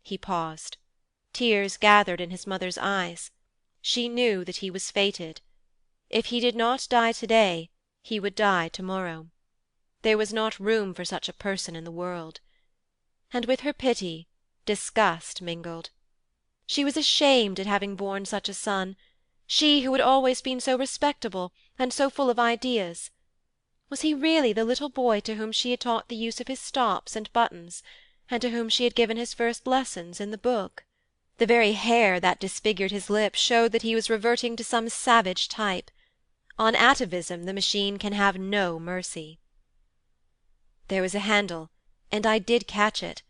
He paused. Tears gathered in his mother's eyes. She knew that he was fated. If he did not die today, he would die tomorrow. There was not room for such a person in the world. And with her pity, disgust mingled. She was ashamed at having borne such a son, she who had always been so respectable and so full of ideas. Was he really the little boy to whom she had taught the use of his stops and buttons, and to whom she had given his first lessons in the book? The very hair that disfigured his lip showed that he was reverting to some savage type. On atavism the machine can have no mercy. There was a handle, and I did catch it.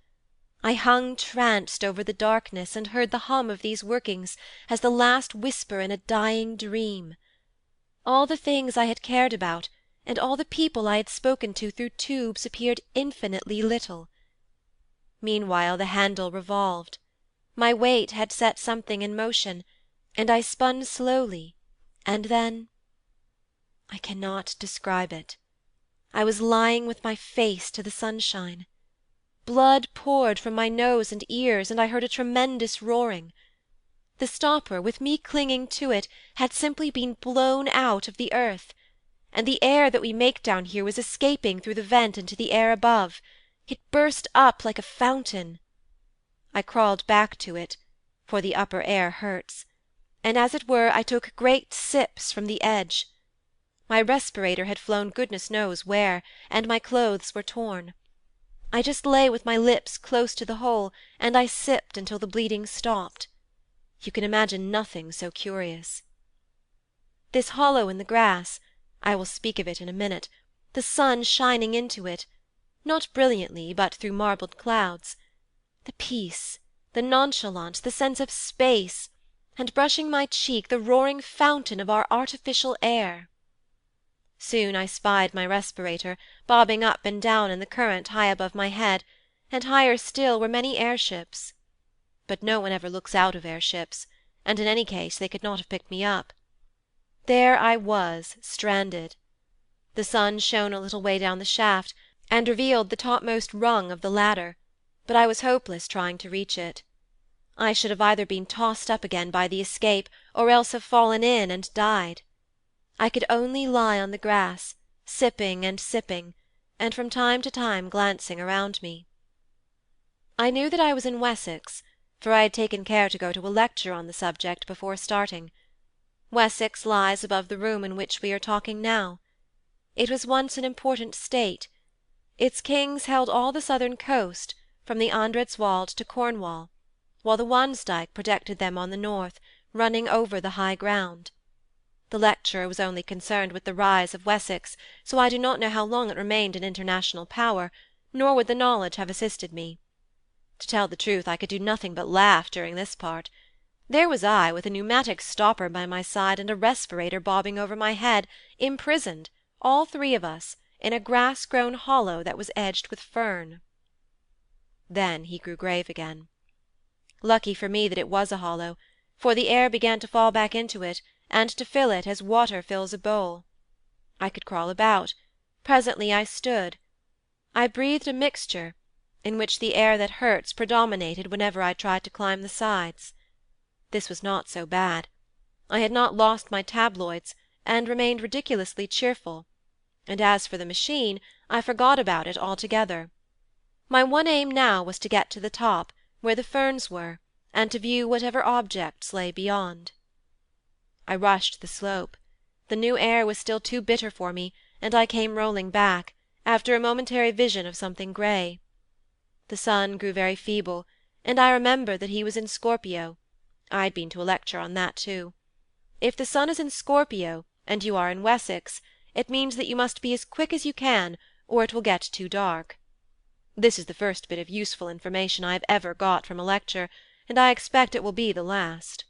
I hung tranced over the darkness and heard the hum of these workings as the last whisper in a dying dream. All the things I had cared about, and all the people I had spoken to through tubes appeared infinitely little. Meanwhile the handle revolved. My weight had set something in motion, and I spun slowly, and then— I cannot describe it. I was lying with my face to the sunshine. Blood poured from my nose and ears, and I heard a tremendous roaring. The stopper, with me clinging to it, had simply been blown out of the earth, and the air that we make down here was escaping through the vent into the air above. It burst up like a fountain. I crawled back to it, for the upper air hurts, and as it were I took great sips from the edge. My respirator had flown goodness knows where, and my clothes were torn. I just lay with my lips close to the hole, and I sipped until the bleeding stopped. You can imagine nothing so curious. This hollow in the grass, I will speak of it in a minute, the sun shining into it, not brilliantly, but through marbled clouds, the peace, the nonchalance, the sense of space, and brushing my cheek, the roaring fountain of our artificial air. Soon I spied my respirator, bobbing up and down in the current high above my head, and higher still were many airships. But no one ever looks out of airships, and in any case they could not have picked me up. There I was, stranded. The sun shone a little way down the shaft, and revealed the topmost rung of the ladder, but I was hopeless trying to reach it. I should have either been tossed up again by the escape, or else have fallen in and died. I could only lie on the grass, sipping and sipping, and from time to time glancing around me. I knew that I was in Wessex, for I had taken care to go to a lecture on the subject before starting. Wessex lies above the room in which we are talking now. It was once an important state. Its kings held all the southern coast, from the Andredswald to Cornwall, while the Wansdyke protected them on the north, running over the high ground. The lecturer was only concerned with the rise of Wessex, so I do not know how long it remained an international power, nor would the knowledge have assisted me. To tell the truth, I could do nothing but laugh during this part. There was I, with a pneumatic stopper by my side and a respirator bobbing over my head, imprisoned, all three of us, in a grass-grown hollow that was edged with fern. Then he grew grave again. Lucky for me that it was a hollow, for the air began to fall back into it, and to fill it as water fills a bowl. I could crawl about. Presently I stood. I breathed a mixture, in which the air that hurts predominated whenever I tried to climb the sides. This was not so bad. I had not lost my tabloids, and remained ridiculously cheerful, and as for the machine, I forgot about it altogether. My one aim now was to get to the top, where the ferns were, and to view whatever objects lay beyond. I rushed the slope. The new air was still too bitter for me, and I came rolling back, after a momentary vision of something grey. The sun grew very feeble, and I remembered that he was in Scorpio. I had been to a lecture on that too. If the sun is in Scorpio, and you are in Wessex, it means that you must be as quick as you can, or it will get too dark. This is the first bit of useful information I have ever got from a lecture, and I expect it will be the last.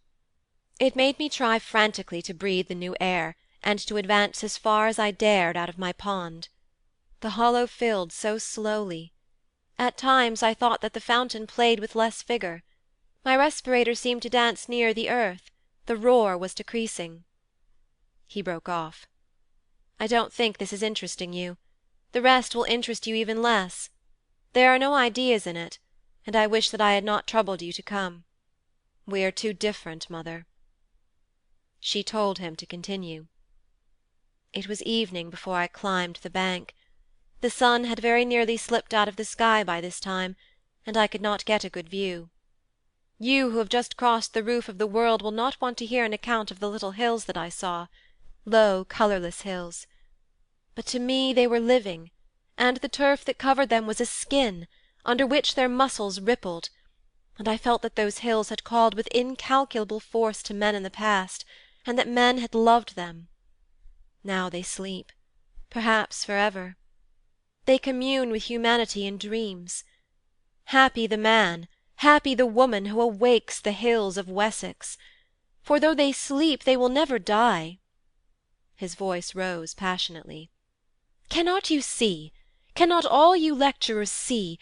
It made me try frantically to breathe the new air, and to advance as far as I dared out of my pond. The hollow filled so slowly. At times I thought that the fountain played with less vigour. My respirator seemed to dance nearer the earth, the roar was decreasing. He broke off. I don't think this is interesting you. The rest will interest you even less. There are no ideas in it, and I wish that I had not troubled you to come. We are too different, mother. She told him to continue. It was evening before I climbed the bank. The sun had very nearly slipped out of the sky by this time, and I could not get a good view. You who have just crossed the roof of the world will not want to hear an account of the little hills that I saw, low, colourless hills. But to me they were living, and the turf that covered them was a skin, under which their muscles rippled, and I felt that those hills had called with incalculable force to men in the past, and that men had loved them. Now they sleep, perhaps for ever. They commune with humanity in dreams. Happy the man, happy the woman who awakes the hills of Wessex, for though they sleep they will never die. His voice rose passionately. Cannot you see, cannot all you lecturers see,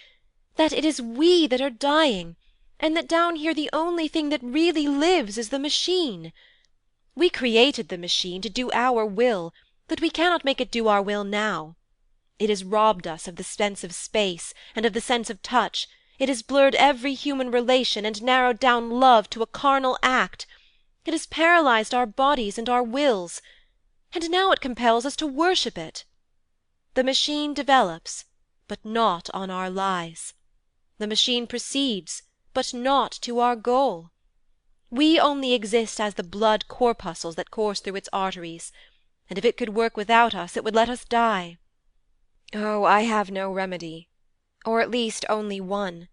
that it is we that are dying, and that down here the only thing that really lives is the machine? We created the machine to do our will, but we cannot make it do our will now. It has robbed us of the sense of space and of the sense of touch. It has blurred every human relation and narrowed down love to a carnal act. It has paralysed our bodies and our wills, and now it compels us to worship it. The machine develops, but not on our lies. The machine proceeds, but not to our goal. We only exist as the blood corpuscles that course through its arteries, and if it could work without us it would let us die. Oh, I have no remedy, or at least only one: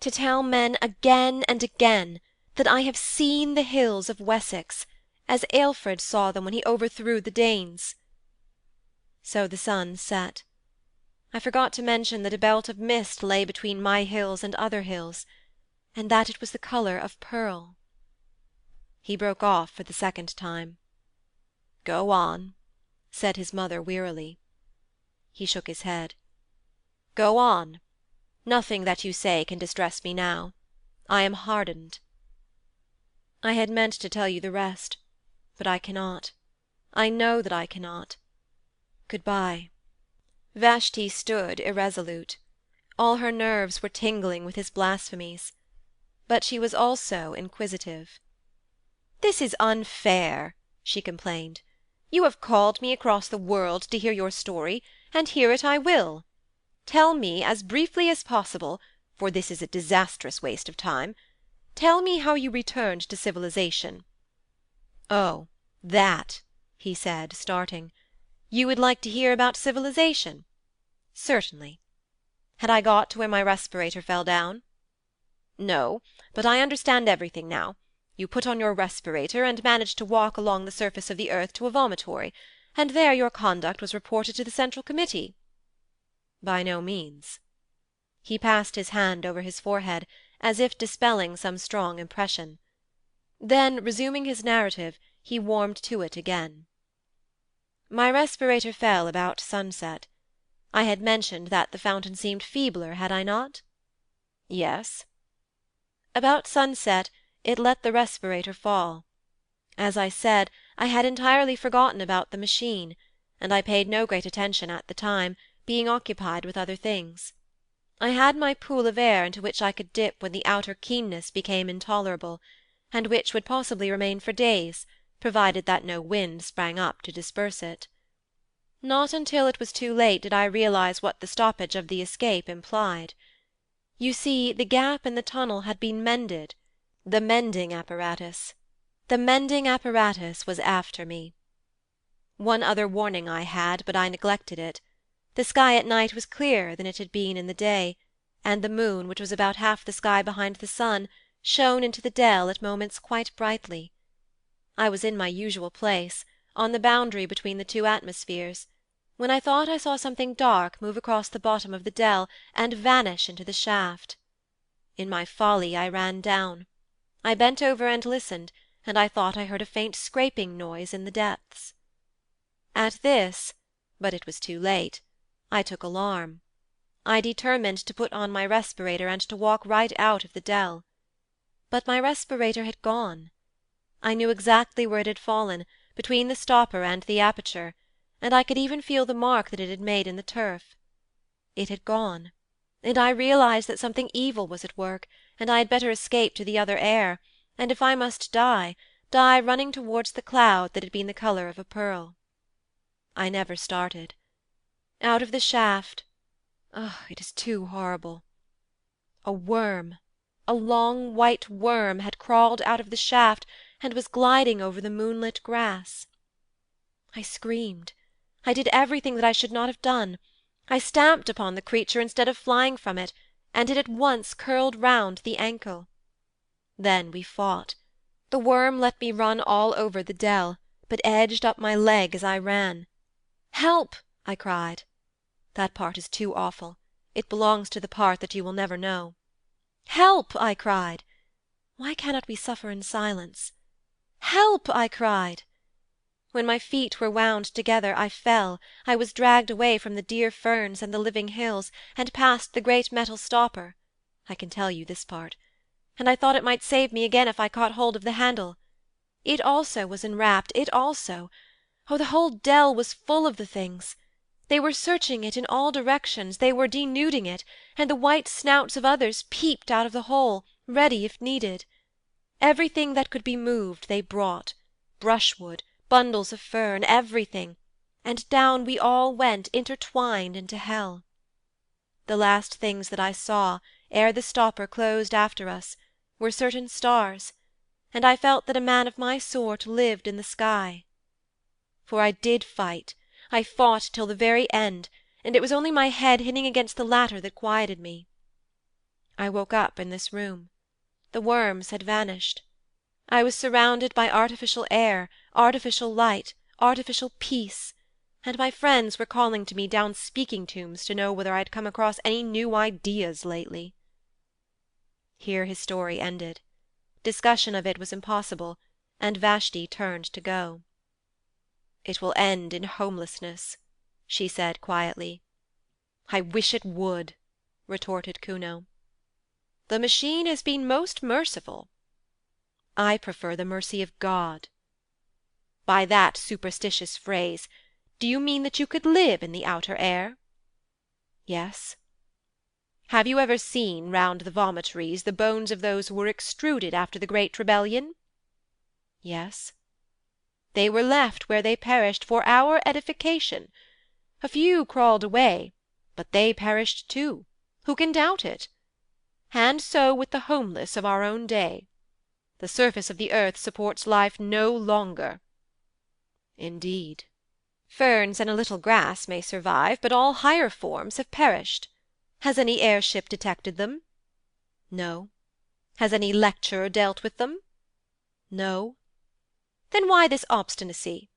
to tell men again and again that I have seen the hills of Wessex, as Aelfred saw them when he overthrew the Danes. So the sun set. I forgot to mention that a belt of mist lay between my hills and other hills, and that it was the colour of pearl. He broke off for the second time. "Go on," said his mother wearily. He shook his head. "Go on. Nothing that you say can distress me now. I am hardened." "I had meant to tell you the rest, but I cannot. I know that I cannot. Good-bye." Vashti stood irresolute. All her nerves were tingling with his blasphemies. But she was also inquisitive. "This is unfair," she complained. "You have called me across the world to hear your story, and hear it I will. Tell me, as briefly as possible, for this is a disastrous waste of time, tell me how you returned to civilization." "Oh, that," he said, starting. "You would like to hear about civilization? Certainly. Had I got to where my respirator fell down?" "No, but I understand everything now. You put on your respirator, and managed to walk along the surface of the earth to a vomitory, and there your conduct was reported to the Central Committee?" "By no means." He passed his hand over his forehead, as if dispelling some strong impression. Then, resuming his narrative, he warmed to it again. "My respirator fell about sunset. I had mentioned that the fountain seemed feebler, had I not?" "Yes." "About sunset it let the respirator fall. As I said, I had entirely forgotten about the machine, and I paid no great attention at the time, being occupied with other things. I had my pool of air into which I could dip when the outer keenness became intolerable, and which would possibly remain for days, provided that no wind sprang up to disperse it. Not until it was too late did I realize what the stoppage of the escape implied. You see, the gap in the tunnel had been mended, the mending apparatus. The mending apparatus was after me. One other warning I had, but I neglected it. The sky at night was clearer than it had been in the day, and the moon, which was about half the sky behind the sun, shone into the dell at moments quite brightly. I was in my usual place, on the boundary between the two atmospheres, when I thought I saw something dark move across the bottom of the dell and vanish into the shaft. In my folly I ran down. I bent over and listened, and I thought I heard a faint scraping noise in the depths. At this, but it was too late, I took alarm. I determined to put on my respirator and to walk right out of the dell. But my respirator had gone. I knew exactly where it had fallen, between the stopper and the aperture, and I could even feel the mark that it had made in the turf. It had gone, and I realized that something evil was at work, and I had better escape to the other air, and if I must die, die running towards the cloud that had been the colour of a pearl. I never started. Out of the shaft—it is too horrible. A worm, a long white worm, had crawled out of the shaft and was gliding over the moonlit grass. I screamed. I did everything that I should not have done. I stamped upon the creature instead of flying from it, and it at once curled round the ankle. Then we fought. The worm let me run all over the dell, but edged up my leg as I ran. 'Help!' I cried. That part is too awful. It belongs to the part that you will never know. 'Help!' I cried. Why cannot we suffer in silence? 'Help!' I cried. When my feet were wound together, I fell. I was dragged away from the dear ferns and the living hills, and past the great metal stopper. I can tell you this part. And I thought it might save me again if I caught hold of the handle. It also was enwrapped, it also. Oh, the whole dell was full of the things. They were searching it in all directions, they were denuding it, and the white snouts of others peeped out of the hole, ready if needed. Everything that could be moved they brought, brushwood, bundles of fern, everything, and down we all went intertwined into hell. The last things that I saw, ere the stopper closed after us, were certain stars, and I felt that a man of my sort lived in the sky. For I did fight, I fought till the very end, and it was only my head hitting against the ladder that quieted me. I woke up in this room. The worms had vanished. I was surrounded by artificial air, artificial light, artificial peace, and my friends were calling to me down speaking tubes to know whether I had come across any new ideas lately." Here his story ended. Discussion of it was impossible, and Vashti turned to go. "It will end in homelessness," she said quietly. "I wish it would," retorted Kuno. "The Machine has been most merciful." "I prefer the mercy of God." "By that superstitious phrase, Do you mean that you could live in the outer air?' 'Yes.' 'Have you ever seen, round the vomitories, the bones of those who were extruded after the Great Rebellion?' 'Yes.' 'They were left where they perished for our edification. A few crawled away, but they perished too. Who can doubt it? And so with the homeless of our own day. The surface of the earth supports life no longer.' 'Indeed.' 'Ferns and a little grass may survive, but all higher forms have perished. Has any air ship detected them?' 'No.' 'Has any lecturer dealt with them?' 'No.' 'Then why this obstinacy?'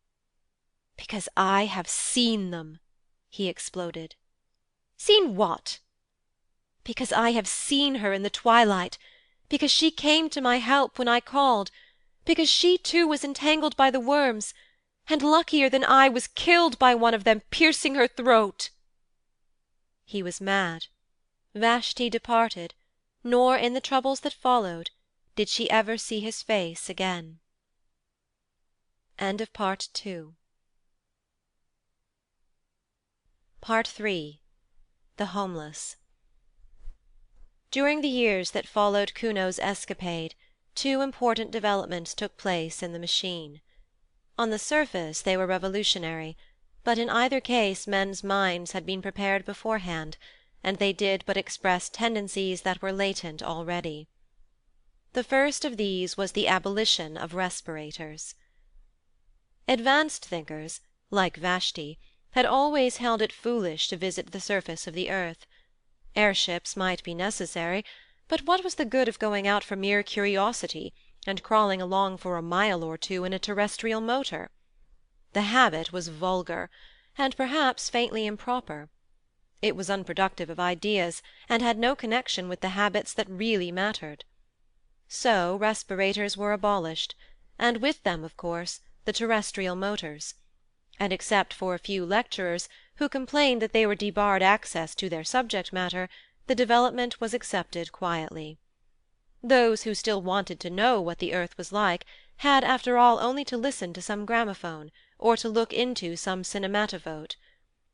'Because I have seen them,' he exploded. 'Seen what?' 'Because I have seen her in the twilight, because she came to my help when I called, because she too was entangled by the worms, and, luckier than I, was killed by one of them, piercing her throat.' He was mad. Vashti departed, nor, in the troubles that followed, did she ever see his face again. Part 3. The Homeless. During the years that followed Kuno's escapade, two important developments took place in the Machine. On the surface they were revolutionary, but in either case men's minds had been prepared beforehand, and they did but express tendencies that were latent already. The first of these was the abolition of respirators. Advanced thinkers, like Vashti, had always held it foolish to visit the surface of the earth. Airships might be necessary, but what was the good of going out for mere curiosity, and crawling along for a mile or two in a terrestrial motor? The habit was vulgar, and perhaps faintly improper. It was unproductive of ideas, and had no connection with the habits that really mattered. So respirators were abolished, and with them, of course, the terrestrial motors; and except for a few lecturers, who complained that they were debarred access to their subject matter, the development was accepted quietly. Those who still wanted to know what the earth was like had after all only to listen to some gramophone, or to look into some cinematophote;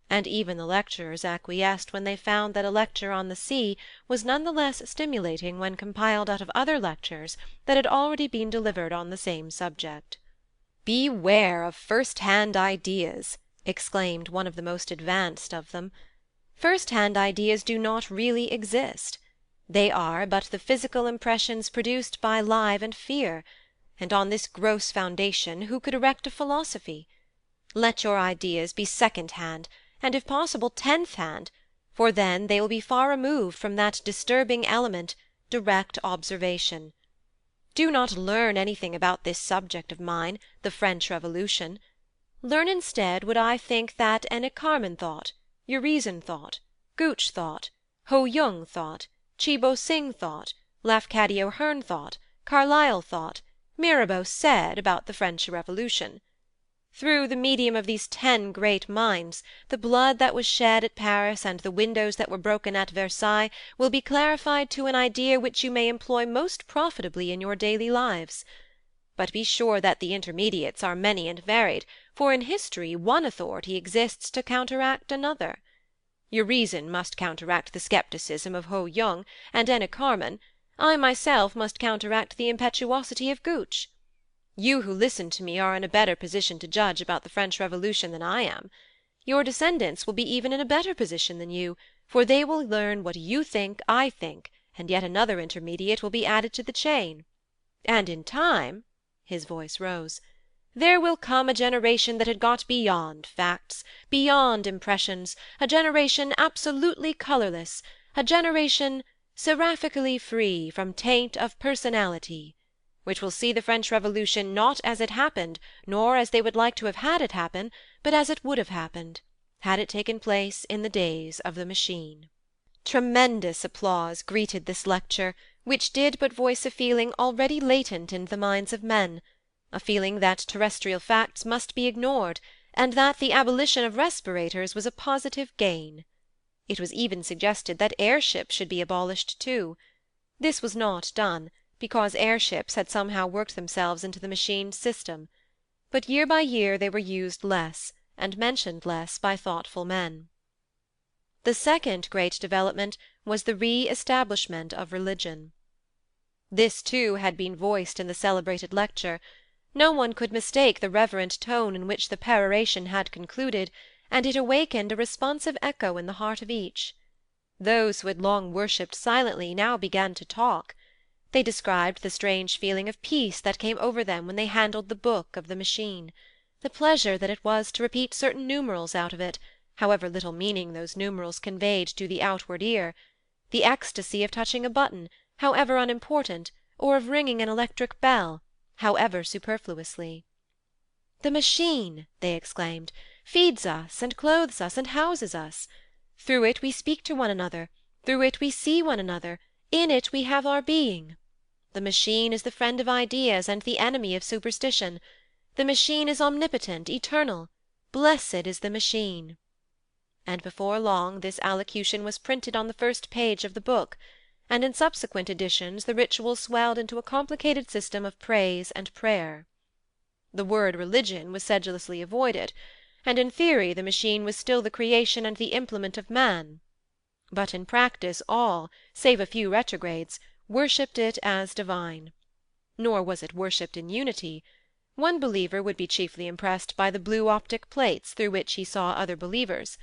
and even the lecturers acquiesced when they found that a lecture on the sea was none the less stimulating when compiled out of other lectures that had already been delivered on the same subject. "Beware of first-hand ideas!" exclaimed one of the most advanced of them. "First-hand ideas do not really exist. They are but the physical impressions produced by live and fear, and on this gross foundation who could erect a philosophy? Let your ideas be second-hand, and if possible tenth-hand, for then they will be far removed from that disturbing element, direct observation. Do not learn anything about this subject of mine, the French Revolution. Learn instead what I think that Enicarmen thought, Urizen thought, Gooch thought, Ho Yung thought, Chi Bo Sing thought, Lafcadio Hearn thought, Carlyle thought, Mirabeau said about the French Revolution. Through the medium of these 10 great minds, the blood that was shed at Paris and the windows that were broken at Versailles will be clarified to an idea which you may employ most profitably in your daily lives. But be sure that the intermediates are many and varied, for in history one authority exists to counteract another. Urizen must counteract the scepticism of Ho Yung and Enicarmen; I myself must counteract the impetuosity of Gooch. You who listen to me are in a better position to judge about the French Revolution than I am. Your descendants will be even in a better position than you, for they will learn what you think I think, and yet another intermediate will be added to the chain. And in time," his voice rose, "there will come a generation that had got beyond facts, beyond impressions, a generation absolutely colourless, a generation seraphically free from taint of personality, which will see the French Revolution not as it happened, nor as they would like to have had it happen, but as it would have happened, had it taken place in the days of the Machine." Tremendous applause greeted this lecture, which did but voice a feeling already latent in the minds of men, a feeling that terrestrial facts must be ignored, and that the abolition of respirators was a positive gain. It was even suggested that airships should be abolished too. This was not done, because airships had somehow worked themselves into the Machine's system; but year by year they were used less, and mentioned less by thoughtful men. The second great development was the re-establishment of religion. This too had been voiced in the celebrated lecture. No one could mistake the reverent tone in which the peroration had concluded, and it awakened a responsive echo in the heart of each. Those who had long worshipped silently now began to talk. They described the strange feeling of peace that came over them when they handled the book of the machine, the pleasure that it was to repeat certain numerals out of it, however little meaning those numerals conveyed to the outward ear, the ecstasy of touching a button, however unimportant, or of ringing an electric bell, however superfluously. "The machine," they exclaimed, "feeds us, and clothes us, and houses us. Through it we speak to one another, through it we see one another, in it we have our being. The machine is the friend of ideas and the enemy of superstition. The machine is omnipotent, eternal. Blessed is the machine." And before long this allocution was printed on the first page of the book, and in subsequent editions the ritual swelled into a complicated system of praise and prayer. The word religion was sedulously avoided, and in theory the machine was still the creation and the implement of man. But in practice all, save a few retrogrades, worshipped it as divine. Nor was it worshipped in unity. One believer would be chiefly impressed by the blue optic plates through which he saw other believers,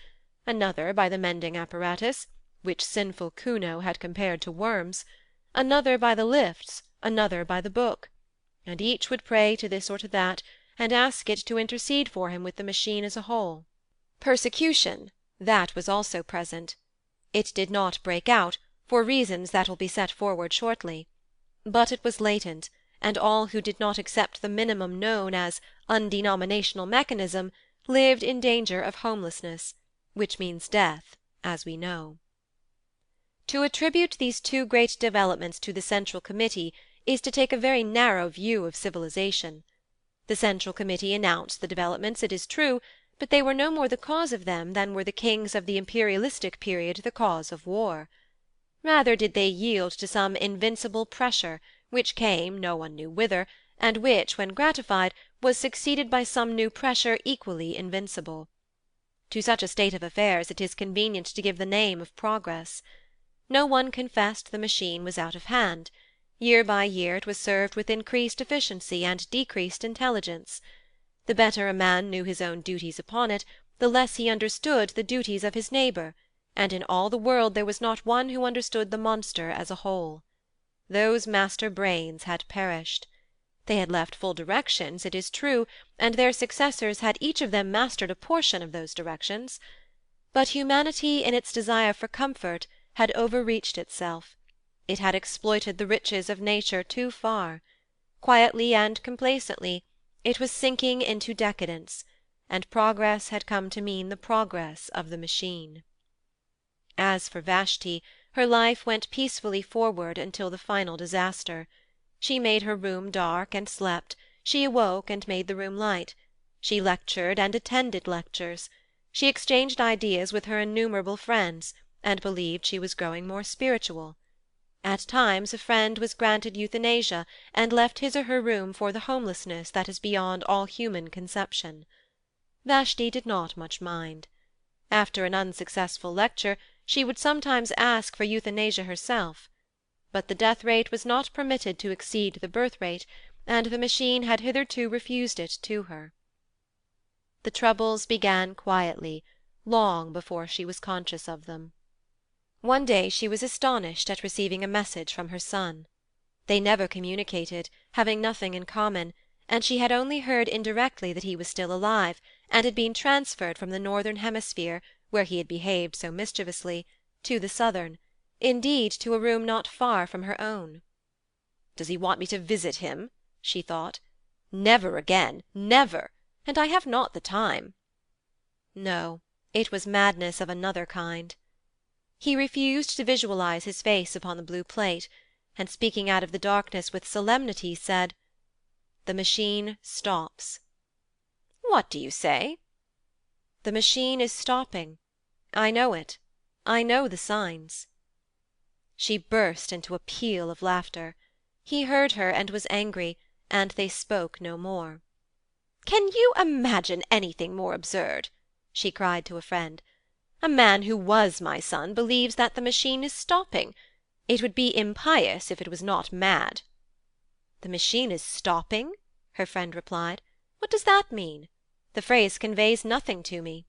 another by the mending apparatus, which sinful Kuno had compared to worms, another by the lifts, another by the book, and each would pray to this or to that, and ask it to intercede for him with the machine as a whole. Persecution, that was also present. It did not break out, for reasons that will be set forward shortly, but it was latent, and all who did not accept the minimum known as undenominational mechanism lived in danger of homelessness, which means death, as we know. To attribute these two great developments to the Central Committee is to take a very narrow view of civilization. The Central Committee announced the developments, it is true, but they were no more the cause of them than were the kings of the imperialistic period the cause of war. Rather did they yield to some invincible pressure, which came no one knew whither, and which, when gratified, was succeeded by some new pressure equally invincible. To such a state of affairs it is convenient to give the name of progress. No one confessed the machine was out of hand. Year by year it was served with increased efficiency and decreased intelligence. The better a man knew his own duties upon it, the less he understood the duties of his neighbour, and in all the world there was not one who understood the monster as a whole. Those master brains had perished. They had left full directions, it is true, and their successors had each of them mastered a portion of those directions. But humanity, in its desire for comfort, had overreached itself. It had exploited the riches of nature too far. Quietly and complacently it was sinking into decadence, and progress had come to mean the progress of the machine. As for Vashti, her life went peacefully forward until the final disaster. She made her room dark and slept, she awoke and made the room light. She lectured and attended lectures. She exchanged ideas with her innumerable friends, and believed she was growing more spiritual. At times a friend was granted euthanasia, and left his or her room for the homelessness that is beyond all human conception. Vashti did not much mind. After an unsuccessful lecture she would sometimes ask for euthanasia herself. But the death rate was not permitted to exceed the birth rate, and the machine had hitherto refused it to her. The troubles began quietly, long before she was conscious of them. One day she was astonished at receiving a message from her son. They never communicated, having nothing in common, and she had only heard indirectly that he was still alive, and had been transferred from the northern hemisphere, where he had behaved so mischievously, to the southern, indeed to a room not far from her own. "Does he want me to visit him?" she thought. "Never again, never! And I have not the time." No, it was madness of another kind. He refused to visualize his face upon the blue plate, and speaking out of the darkness with solemnity, said, "The machine stops." "What do you say?" "The machine is stopping. I know it. I know the signs." She burst into a peal of laughter. He heard her and was angry, and they spoke no more. "Can you imagine anything more absurd?" she cried to a friend. "A man who was my son believes that the Machine is stopping. It would be impious if it was not mad." "The Machine is stopping?" her friend replied. "What does that mean? The phrase conveys nothing to me."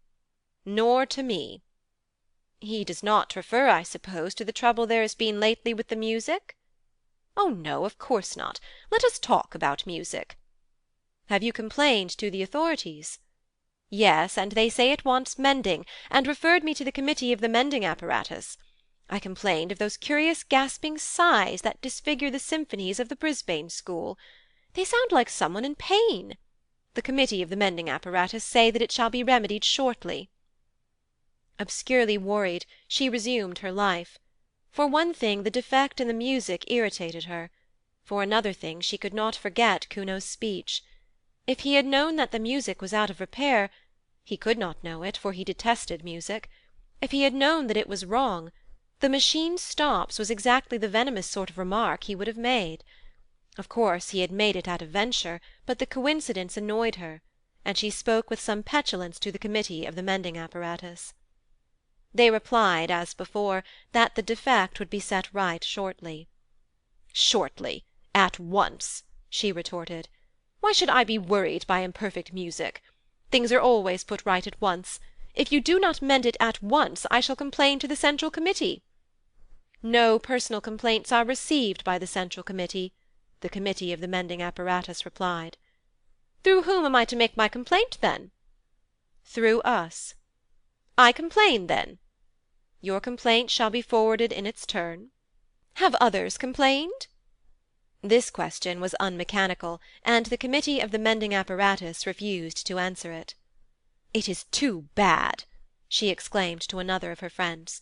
"Nor to me." "He does not refer, I suppose, to the trouble there has been lately with the music?" "Oh no, of course not. Let us talk about music." "Have you complained to the authorities?" "Yes, and they say it wants mending, and referred me to the Committee of the Mending Apparatus. I complained of those curious gasping sighs that disfigure the symphonies of the Brisbane school. They sound like someone in pain. The Committee of the Mending Apparatus say that it shall be remedied shortly." Obscurely worried, she resumed her life. For one thing, the defect in the music irritated her. For another thing, she could not forget Kuno's speech. If he had known that the music was out of repair, he could not know it, for he detested music. If he had known that it was wrong, "The Machine stops" was exactly the venomous sort of remark he would have made. Of course he had made it at a venture, but the coincidence annoyed her, and she spoke with some petulance to the Committee of the Mending Apparatus. They replied, as before, that the defect would be set right shortly. "Shortly! At once!" she retorted. "Why should I be worried by imperfect music? Things are always put right at once. If you do not mend it at once, I shall complain to the Central Committee." "No personal complaints are received by the Central Committee," the Committee of the Mending Apparatus replied. "Through whom am I to make my complaint, then?" "Through us." "I complain, then?" "Your complaint shall be forwarded in its turn." "Have others complained?" This question was unmechanical, and the Committee of the Mending Apparatus refused to answer it. "It is too bad!" she exclaimed to another of her friends.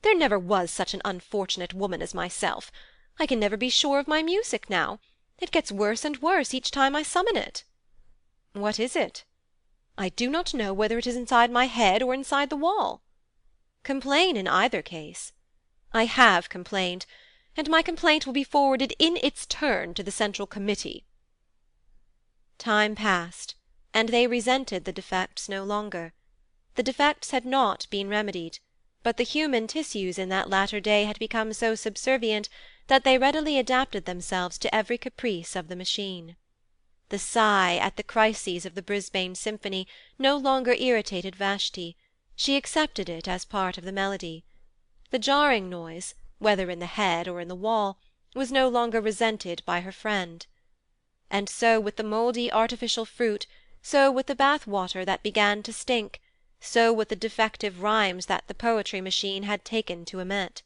"There never was such an unfortunate woman as myself. I can never be sure of my music now. It gets worse and worse each time I summon it." "What is it?" "I do not know whether it is inside my head or inside the wall." "Complain in either case." "I have complained, and my complaint will be forwarded in its turn to the Central Committee." Time passed, and they resented the defects no longer. The defects had not been remedied, but the human tissues in that latter day had become so subservient that they readily adapted themselves to every caprice of the Machine. The sigh at the crises of the Brisbane symphony no longer irritated Vashti; she accepted it as part of the melody. The jarring noise, whether in the head or in the wall, was no longer resented by her friend. And so with the mouldy artificial fruit, so with the bath-water that began to stink, so with the defective rhymes that the poetry machine had taken to emit.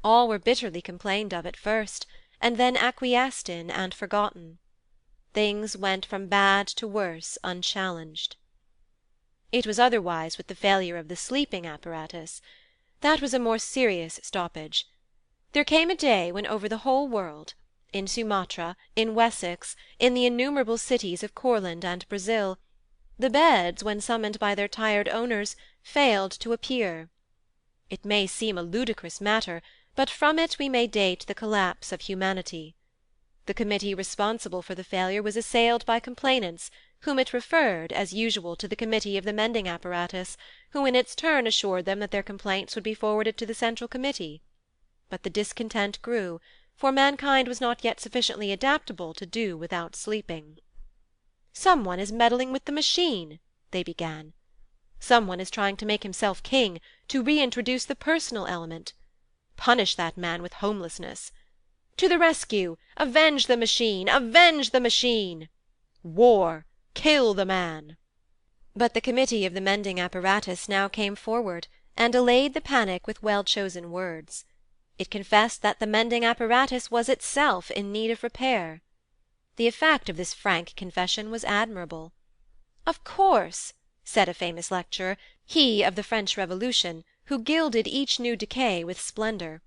All were bitterly complained of at first, and then acquiesced in and forgotten. Things went from bad to worse unchallenged. It was otherwise with the failure of the sleeping apparatus. That was a more serious stoppage. There came a day when over the whole world, in Sumatra, in Wessex, in the innumerable cities of Courland and Brazil, the beds, when summoned by their tired owners, failed to appear. It may seem a ludicrous matter, but from it we may date the collapse of humanity. The committee responsible for the failure was assailed by complainants, whom it referred, as usual, to the Committee of the Mending Apparatus, who in its turn assured them that their complaints would be forwarded to the Central Committee. But the discontent grew, for mankind was not yet sufficiently adaptable to do without sleeping. "Some one is meddling with the Machine," they began. "Some one is trying to make himself king, to reintroduce the personal element. Punish that man with homelessness. To the rescue! Avenge the Machine! Avenge the Machine! War! Kill the man!" But the Committee of the Mending Apparatus now came forward, and allayed the panic with well-chosen words. It confessed that the Mending Apparatus was itself in need of repair. The effect of this frank confession was admirable. "Of course," said a famous lecturer, he of the French Revolution, who gilded each new decay with splendour,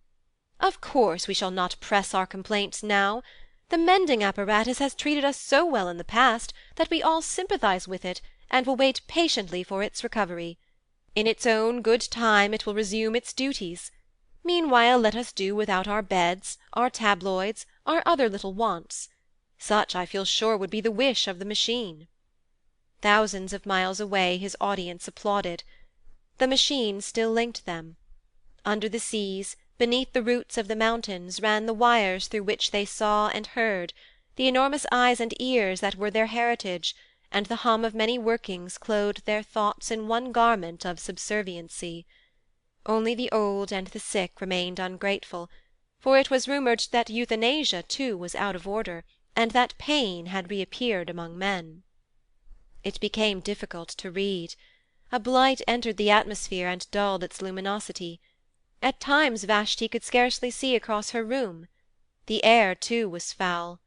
"of course we shall not press our complaints now. The Mending Apparatus has treated us so well in the past that we all sympathize with it, and will wait patiently for its recovery. In its own good time it will resume its duties. Meanwhile let us do without our beds, our tabloids, our other little wants. Such, I feel sure, would be the wish of the Machine." Thousands of miles away his audience applauded. The Machine still linked them. Under the seas, beneath the roots of the mountains, ran the wires through which they saw and heard, the enormous eyes and ears that were their heritage, and the hum of many workings clothed their thoughts in one garment of subserviency. Only the old and the sick remained ungrateful, for it was rumoured that euthanasia too was out of order, and that pain had reappeared among men. It became difficult to read. A blight entered the atmosphere and dulled its luminosity. At times Vashti could scarcely see across her room. The air, too, was foul.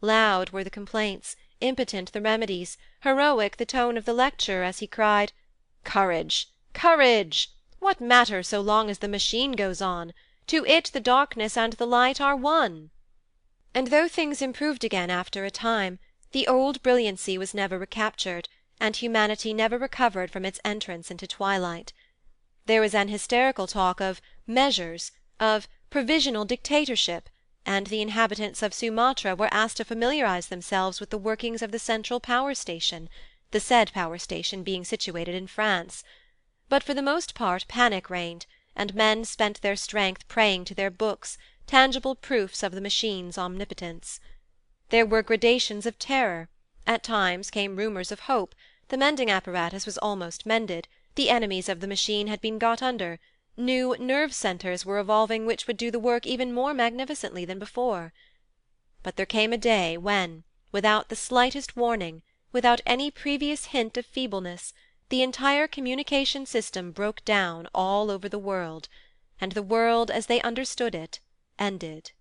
Loud were the complaints, impotent the remedies, heroic the tone of the lecturer as he cried, "Courage! Courage! What matter so long as the Machine goes on? To it the darkness and the light are one." And though things improved again after a time, the old brilliancy was never recaptured, and humanity never recovered from its entrance into twilight. There was an hysterical talk of "measures," of "provisional dictatorship," and the inhabitants of Sumatra were asked to familiarize themselves with the workings of the central power station, the said power station being situated in France. But for the most part panic reigned, and men spent their strength praying to their books, tangible proofs of the Machine's omnipotence. There were gradations of terror; at times came rumours of hope; the Mending Apparatus was almost mended, the enemies of the Machine had been got under, new nerve centres were evolving which would do the work even more magnificently than before. But there came a day when, without the slightest warning, without any previous hint of feebleness, the entire communication system broke down all over the world, and the world, as they understood it, ended.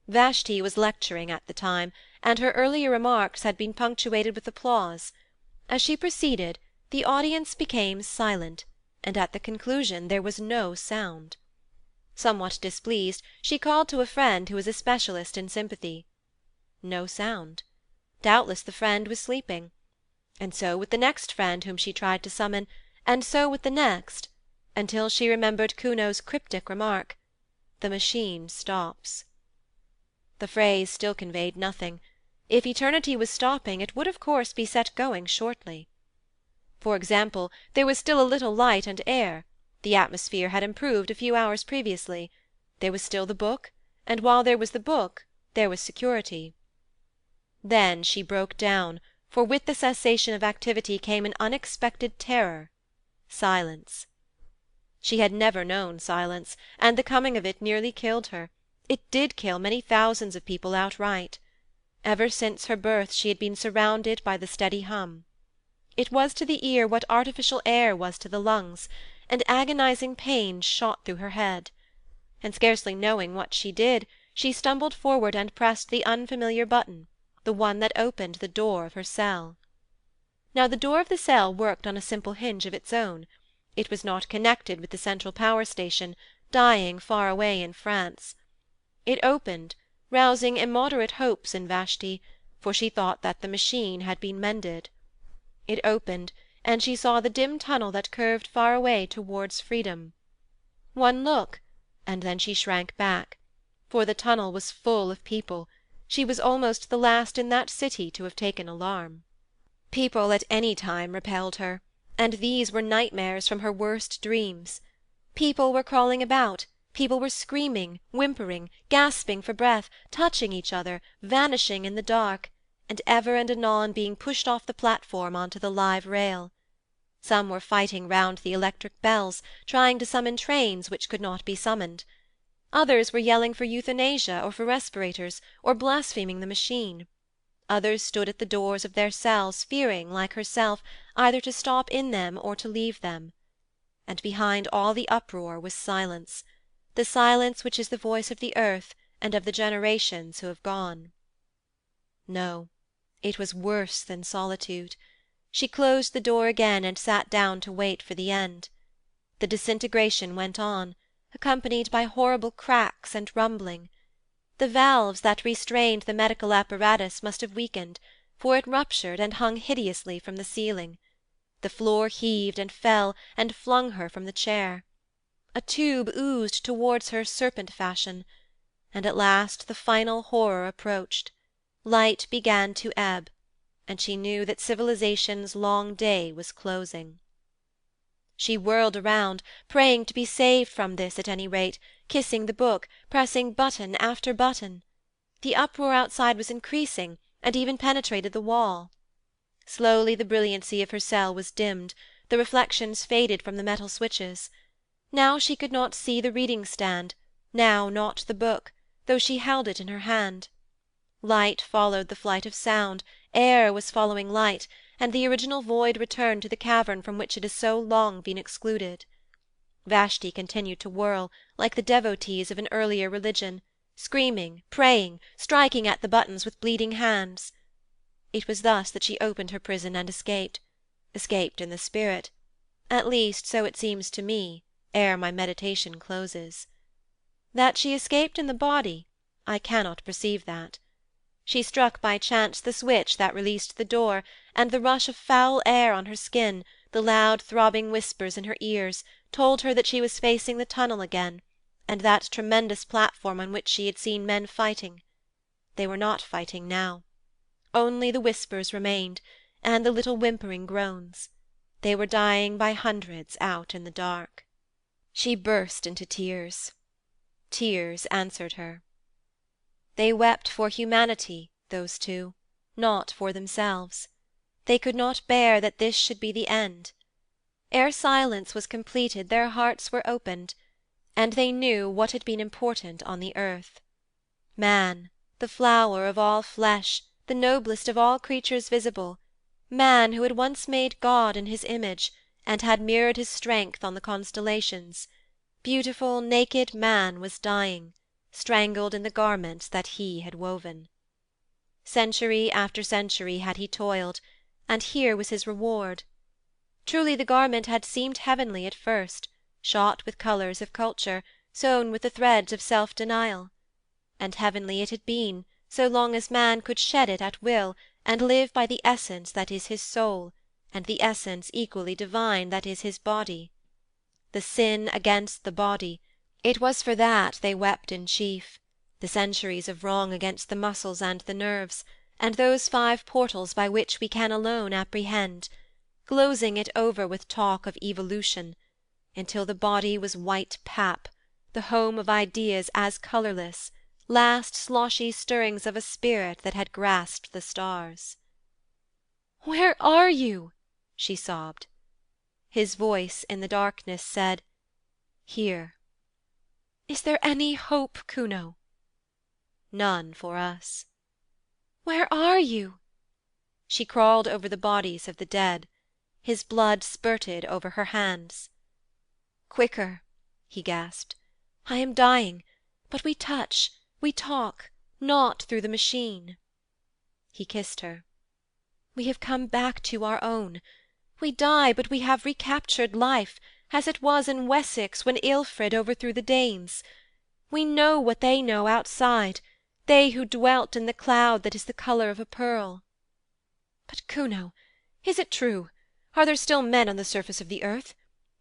Vashti was lecturing at the time, and her earlier remarks had been punctuated with applause. As she proceeded, the audience became silent, and at the conclusion there was no sound. Somewhat displeased, she called to a friend who was a specialist in sympathy. No sound. Doubtless the friend was sleeping. And so with the next friend whom she tried to summon, and so with the next, until she remembered Kuno's cryptic remark, "The Machine stops." The phrase still conveyed nothing. If eternity was stopping, it would of course be set going shortly. For example, there was still a little light and air; the atmosphere had improved a few hours previously; there was still the book, and while there was the book there was security. Then she broke down, for with the cessation of activity came an unexpected terror: silence. She had never known silence, and the coming of it nearly killed her. It did kill many thousands of people outright. Ever since her birth she had been surrounded by the steady hum. It was to the ear what artificial air was to the lungs, and agonizing pains shot through her head. And scarcely knowing what she did, she stumbled forward and pressed the unfamiliar button, the one that opened the door of her cell. Now the door of the cell worked on a simple hinge of its own. It was not connected with the central power station, dying far away in France. It opened, rousing immoderate hopes in Vashti, for she thought that the Machine had been mended. It opened, and she saw the dim tunnel that curved far away towards freedom. One look, and then she shrank back, for the tunnel was full of people; she was almost the last in that city to have taken alarm. People at any time repelled her, and these were nightmares from her worst dreams. People were crawling about, people were screaming, whimpering, gasping for breath, touching each other, vanishing in the dark, and ever and anon being pushed off the platform on to the live rail. Some were fighting round the electric bells, trying to summon trains which could not be summoned. Others were yelling for euthanasia or for respirators, or blaspheming the Machine. Others stood at the doors of their cells fearing, like herself, either to stop in them or to leave them. And behind all the uproar was silence, the silence which is the voice of the earth and of the generations who have gone. No, it was worse than solitude. She closed the door again and sat down to wait for the end. The disintegration went on, accompanied by horrible cracks and rumbling. The valves that restrained the medical apparatus must have weakened, for it ruptured and hung hideously from the ceiling. The floor heaved and fell and flung her from the chair. A tube oozed towards her serpent fashion, and at last the final horror approached. Light began to ebb. and she knew that civilization's long day was closing. She whirled around, praying to be saved from this at any rate, kissing the book, pressing button after button. The uproar outside was increasing, and even penetrated the wall. Slowly the brilliancy of her cell was dimmed, the reflections faded from the metal switches. Now she could not see the reading stand, now not the book, though she held it in her hand. Light followed the flight of sound, air was following light, and the original void returned to the cavern from which it has so long been excluded. Vashti continued to whirl, like the devotees of an earlier religion, screaming, praying, striking at the buttons with bleeding hands. It was thus that she opened her prison and escaped in the spirit. At least, so it seems to me, ere my meditation closes. That she escaped in the body, I cannot perceive that. She struck by chance the switch that released the door, and the rush of foul air on her skin, the loud throbbing whispers in her ears, told her that she was facing the tunnel again, and that tremendous platform on which she had seen men fighting. They were not fighting now. Only the whispers remained, and the little whimpering groans. They were dying by hundreds out in the dark. She burst into tears. Tears answered her. They wept for humanity, those two, not for themselves. They could not bear that this should be the end. Ere silence was completed their hearts were opened, and they knew what had been important on the earth. Man, the flower of all flesh, the noblest of all creatures visible, man who had once made God in his image, and had mirrored his strength on the constellations, beautiful, naked man was dying, strangled in the garments that he had woven. Century after century had he toiled, and here was his reward. Truly the garment had seemed heavenly at first, shot with colours of culture, sewn with the threads of self-denial. And heavenly it had been, so long as man could shed it at will, and live by the essence that is his soul, and the essence equally divine that is his body. The sin against the body, it was for that they wept in chief, the centuries of wrong against the muscles and the nerves, and those 5 portals by which we can alone apprehend, glozing it over with talk of evolution, until the body was white pap, the home of ideas as colourless, last sloshy stirrings of a spirit that had grasped the stars. "Where are you?" she sobbed. His voice in the darkness said, "Here." "Is there any hope, Kuno?" "None for us." "Where are you?" She crawled over the bodies of the dead. His blood spurted over her hands. "Quicker," he gasped. "I am dying, but we touch, we talk, not through the Machine." He kissed her. "We have come back to our own. We die, but we have recaptured life, as it was in Wessex when Ilfrid overthrew the Danes. We know what they know outside, they who dwelt in the cloud that is the colour of a pearl." "But, Kuno, is it true? Are there still men on the surface of the earth?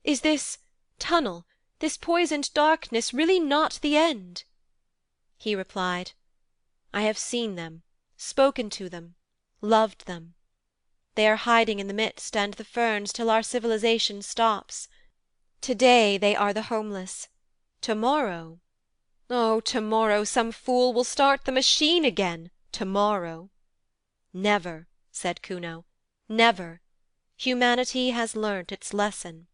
Is this tunnel, this poisoned darkness, really not the end?" He replied, "I have seen them, spoken to them, loved them. They are hiding in the mist and the ferns till our civilization stops. Today they are the homeless. Tomorrow oh, tomorrow some fool will start the Machine again, tomorrow." "Never," said Kuno, "never. Humanity has learnt its lesson."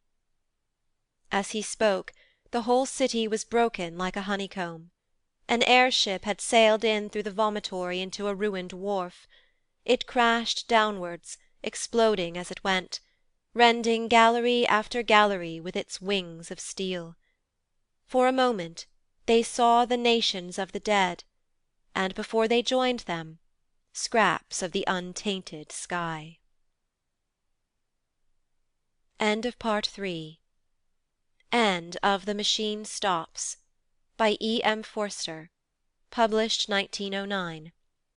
As he spoke, the whole city was broken like a honeycomb. An air ship had sailed in through the vomitory into a ruined wharf. It crashed downwards, exploding as it went, rending gallery after gallery with its wings of steel. For a moment they saw the nations of the dead, and before they joined them, scraps of the untainted sky. End of Part 3. End of The Machine Stops by E. M. Forster. Published 1909.